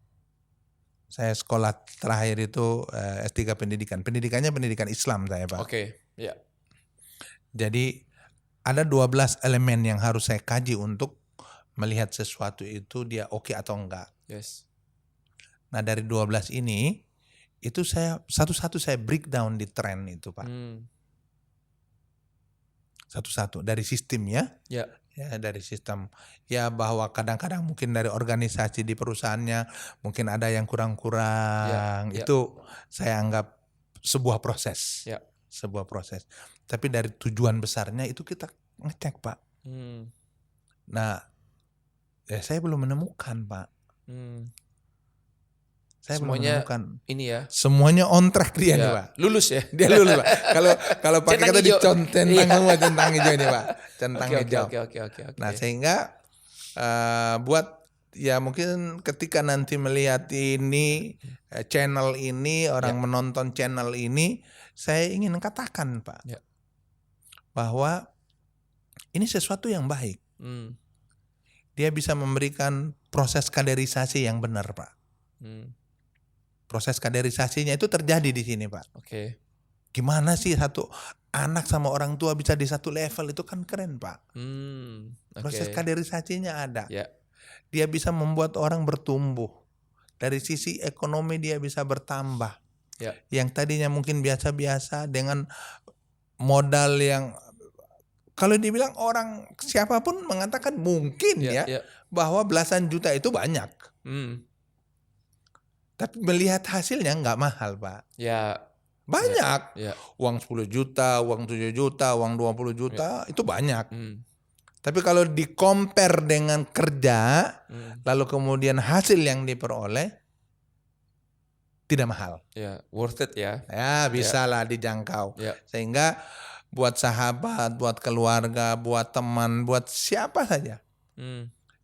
Saya sekolah terakhir itu S3 pendidikan. Pendidikannya pendidikan Islam saya, Pak. Oke, ya. Jadi ada 12 elemen yang harus saya kaji untuk melihat sesuatu itu dia oke atau enggak. Yes. Nah, dari 12 ini itu saya satu-satu saya breakdown di tren itu, Pak. Satu-satu dari sistemnya. Ya. Ya, dari sistem. Ya, bahwa kadang-kadang mungkin dari organisasi di perusahaannya mungkin ada yang kurang-kurang. Itu saya anggap sebuah proses. Ya. Sebuah proses. Tapi dari tujuan besarnya itu kita ngecek, Pak. Nah, ya saya belum menemukan, Pak. Saya semuanya belum menemukan. Ini ya. Semuanya on track dia nih, Pak. Lulus ya. Dia lulus, Pak. Kalau pakai kata diconten semua centang hijau ini, Pak. Centang hijau. Oke. Nah, sehingga buat ya mungkin ketika nanti melihat ini channel ini, orang menonton channel ini, saya ingin katakan, Pak, bahwa ini sesuatu yang baik. Dia bisa memberikan proses kaderisasi yang benar, Pak. Proses kaderisasinya itu terjadi di sini, Pak. Oke. Gimana sih satu anak sama orang tua bisa di satu level, itu kan keren, Pak. Proses kaderisasinya ada. Dia bisa membuat orang bertumbuh. Dari sisi ekonomi dia bisa bertambah. Yang tadinya mungkin biasa-biasa dengan modal yang kalau dibilang orang siapapun mengatakan mungkin bahwa belasan juta itu banyak. Tapi melihat hasilnya nggak mahal, Pak. Ya. Banyak. Uang 10 juta, uang 7 juta, uang 20 juta itu banyak. Tapi kalau di-compare dengan kerja, lalu kemudian hasil yang diperoleh tidak mahal. Ya, worth it ya. Ya, bisa lah dijangkau. Sehingga buat sahabat, buat keluarga, buat teman, buat siapa saja.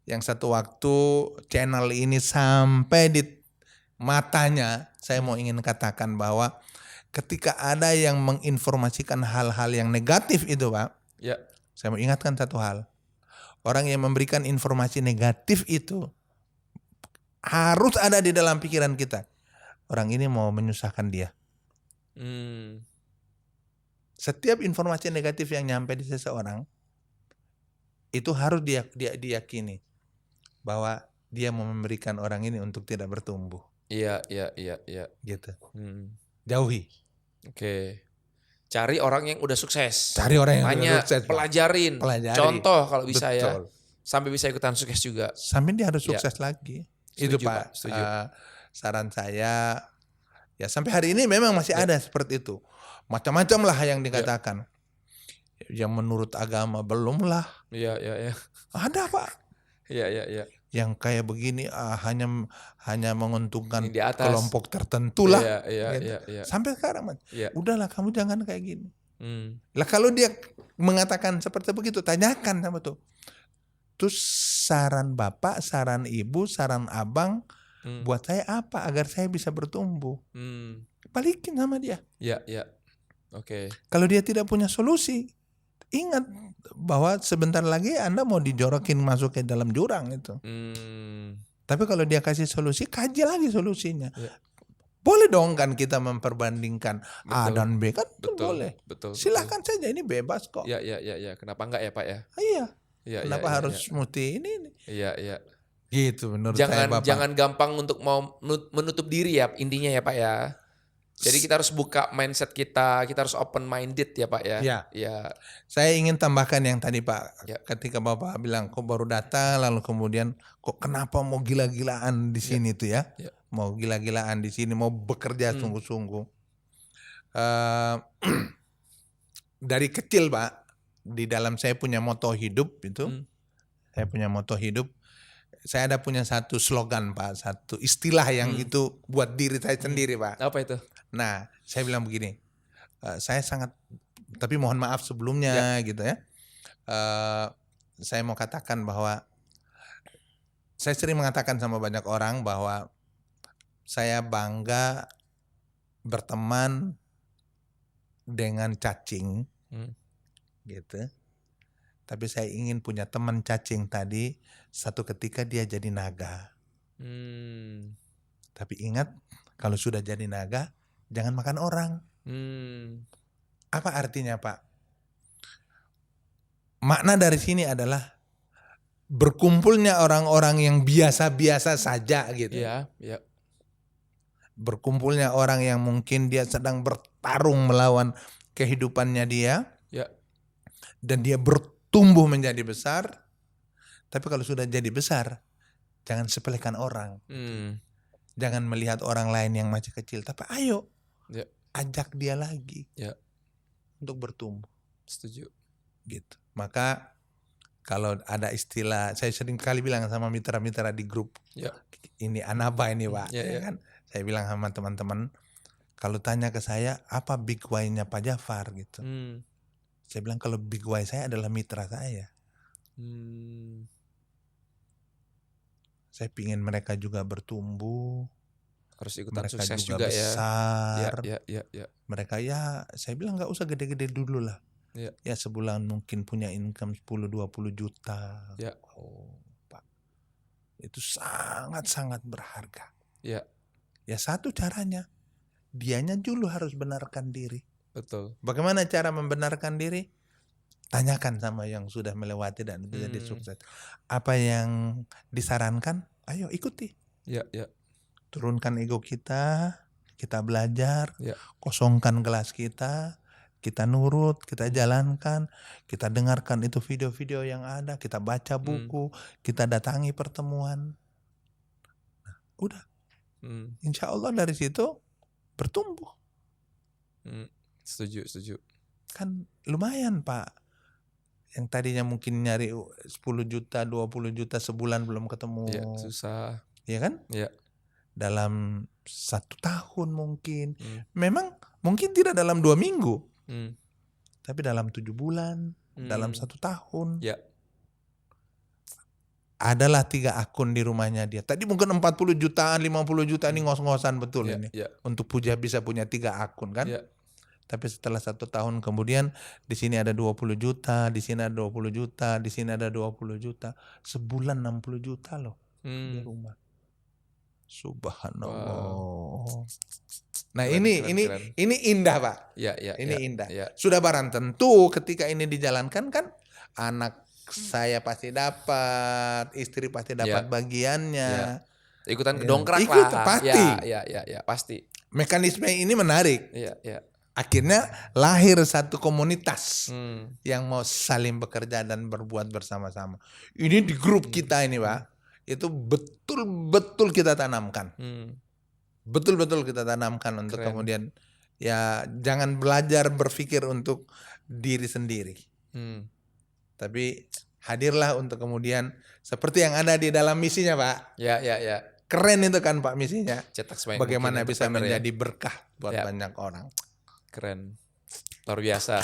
Yang satu waktu channel ini sampai di matanya, saya mau ingin katakan bahwa ketika ada yang menginformasikan hal-hal yang negatif itu, Pak, saya mau ingatkan satu hal. Orang yang memberikan informasi negatif itu harus ada di dalam pikiran kita. Orang ini mau menyusahkan dia. Setiap informasi negatif yang nyampe di seseorang itu harus diyakini bahwa dia mau memberikan orang ini untuk tidak bertumbuh. Iya. Gitu. Jauhi. Oke. Cari orang yang udah sukses. Cari orang yang udah sukses. Pelajarin. Contoh kalau bisa. Betul. Ya. Sampai bisa ikutan sukses juga. Sampai dia harus sukses lagi. Setuju, itu, Pak. Setuju. Saran saya, ya sampai hari ini memang masih ada seperti itu. Macam-macam lah yang dikatakan. Yang menurut agama belum lah. Iya. Ada, Pak. Iya. Yang kayak begini hanya menguntungkan kelompok tertentu lah. Iya. Sampai sekarang, udahlah kamu jangan kayak gini. Lah kalau dia mengatakan seperti begitu, tanyakan sama tuh. Terus saran bapak, saran ibu, saran abang buat saya apa agar saya bisa bertumbuh? balikin sama dia. Ya, ya. Oke. Kalau dia tidak punya solusi, ingat bahwa sebentar lagi Anda mau dijorokin masuk ke dalam jurang itu. Tapi kalau dia kasih solusi, kaji lagi solusinya. Ya. Boleh dong kan kita memperbandingkan A Betul. dan B kan Betul. boleh. Betul. Silakan saja, ini bebas kok. Ya, ya, ya, ya. Kenapa enggak ya Pak ya? Iya. Ya, Kenapa ya, harus ya. mesti ini? Iya, iya. Gitu menurut saya Bapak. Jangan gampang untuk mau menutup diri ya intinya ya Pak ya. Jadi kita harus buka mindset kita harus open minded ya Pak ya. Ya. Ya. Saya ingin tambahkan yang tadi Pak, Ya. ketika Bapak bilang kok baru datang lalu kemudian kok kenapa mau gila-gilaan di sini tuh ya. Ya. Mau gila-gilaan di sini, mau bekerja sungguh-sungguh. Dari kecil Pak, di dalam saya punya moto hidup itu, saya punya moto hidup. Saya ada punya satu slogan Pak, satu istilah yang itu buat diri saya sendiri Pak. Apa itu? Nah, saya bilang begini, saya sangat, tapi mohon maaf sebelumnya gitu ya. Saya mau katakan bahwa saya sering mengatakan sama banyak orang bahwa saya bangga berteman dengan cacing, gitu. Tapi saya ingin punya teman cacing tadi, satu ketika dia jadi naga. Tapi ingat, kalau sudah jadi naga, jangan makan orang. Apa artinya Pak? Makna dari sini adalah berkumpulnya orang-orang yang biasa-biasa saja gitu. Iya, iya. Berkumpulnya orang yang mungkin dia sedang bertarung melawan kehidupannya dia. Ya. Dan dia bertumbuh menjadi besar. Tapi kalau sudah jadi besar, jangan sepelekan orang. Jangan melihat orang lain yang masih kecil. Tapi ayo, ajak dia lagi untuk bertumbuh. Setuju. Gitu. Maka kalau ada istilah, saya sering kali bilang sama mitra-mitra di grup, ini anaba ini Pak, kan? Saya bilang sama teman-teman, kalau tanya ke saya apa big why-nya Pak Jafar gitu. Saya bilang kalau big why saya adalah mitra saya. Saya pingin mereka juga bertumbuh. Harus ikutan mereka sukses juga besar. Ya. Mereka saya bilang gak usah gede-gede dulu lah. Ya sebulan mungkin punya income 10-20 juta. Oh, Pak. Itu sangat-sangat berharga. Ya satu caranya, dianya dulu harus benarkan diri. Betul. Bagaimana cara membenarkan diri? Tanyakan sama yang sudah melewati dan menjadi sukses. Apa yang disarankan? Ayo ikuti. Turunkan ego kita belajar, kosongkan gelas kita nurut, kita jalankan, kita dengarkan itu video-video yang ada, kita baca buku, kita datangi pertemuan. Nah, udah. Insya Allah dari situ bertumbuh. Setuju. Kan lumayan Pak. Yang tadinya mungkin nyari 10 juta, 20 juta sebulan belum ketemu. Susah. Iya kan? Dalam 1 tahun mungkin. Memang mungkin tidak dalam 2 minggu. Tapi dalam 7 bulan, dalam 1 tahun. Adalah 3 akun di rumahnya dia. Tadi mungkin 40 jutaan, 50 juta ini ngos-ngosan betul ini. Untuk bisa punya 3 akun kan. Tapi setelah 1 tahun kemudian di sini ada 20 juta, di sini ada 20 juta, di sini ada 20 juta. Sebulan 60 juta loh di rumah. Subhanallah. Wow. Nah, keren. Ini indah Pak. Ini indah. Sudah barang tentu ketika ini dijalankan kan anak saya pasti dapat, istri pasti dapat bagiannya. Ikutan kedongkrak lah. Pasti. Pasti. Mekanisme ini menarik. Akhirnya lahir satu komunitas yang mau saling bekerja dan berbuat bersama-sama. Ini di grup kita ini Pak, itu betul-betul kita tanamkan. Betul-betul kita tanamkan untuk kemudian ya jangan belajar berpikir untuk diri sendiri. Tapi hadirlah untuk kemudian seperti yang ada di dalam misinya Pak. Keren itu kan Pak misinya. Bagaimana bisa menjadi berkah buat banyak orang. Keren. Luar biasa.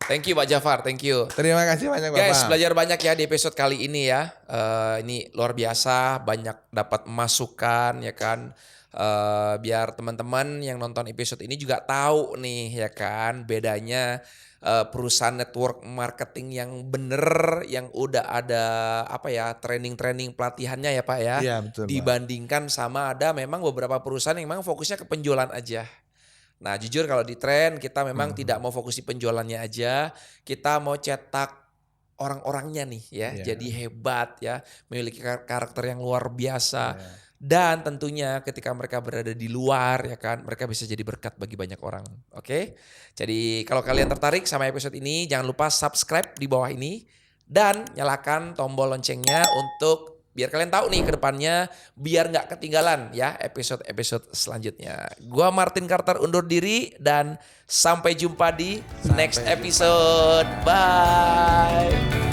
Thank you Pak Jafar, thank you. Terima kasih banyak Bapak. Guys, belajar banyak ya di episode kali ini ya. Ini luar biasa, banyak dapat masukan ya kan. Biar teman-teman yang nonton episode ini juga tahu nih ya kan bedanya perusahaan network marketing yang bener, yang udah ada apa ya training-training pelatihannya ya Pak ya. Iya, betul, Pak. Dibandingkan sama ada memang beberapa perusahaan yang memang fokusnya ke penjualan aja. Nah jujur kalau di Trend kita memang tidak mau fokus di penjualannya aja, kita mau cetak orang-orangnya nih ya, Iya. jadi hebat ya, memiliki karakter yang luar biasa. Iya. Dan tentunya ketika mereka berada di luar ya kan, mereka bisa jadi berkat bagi banyak orang. Oke? Jadi kalau kalian tertarik sama episode ini, jangan lupa subscribe di bawah ini dan nyalakan tombol loncengnya untuk biar kalian tahu nih ke depannya, biar nggak ketinggalan ya episode-episode selanjutnya. Gua Martin Carter undur diri dan sampai jumpa di next episode. Bye.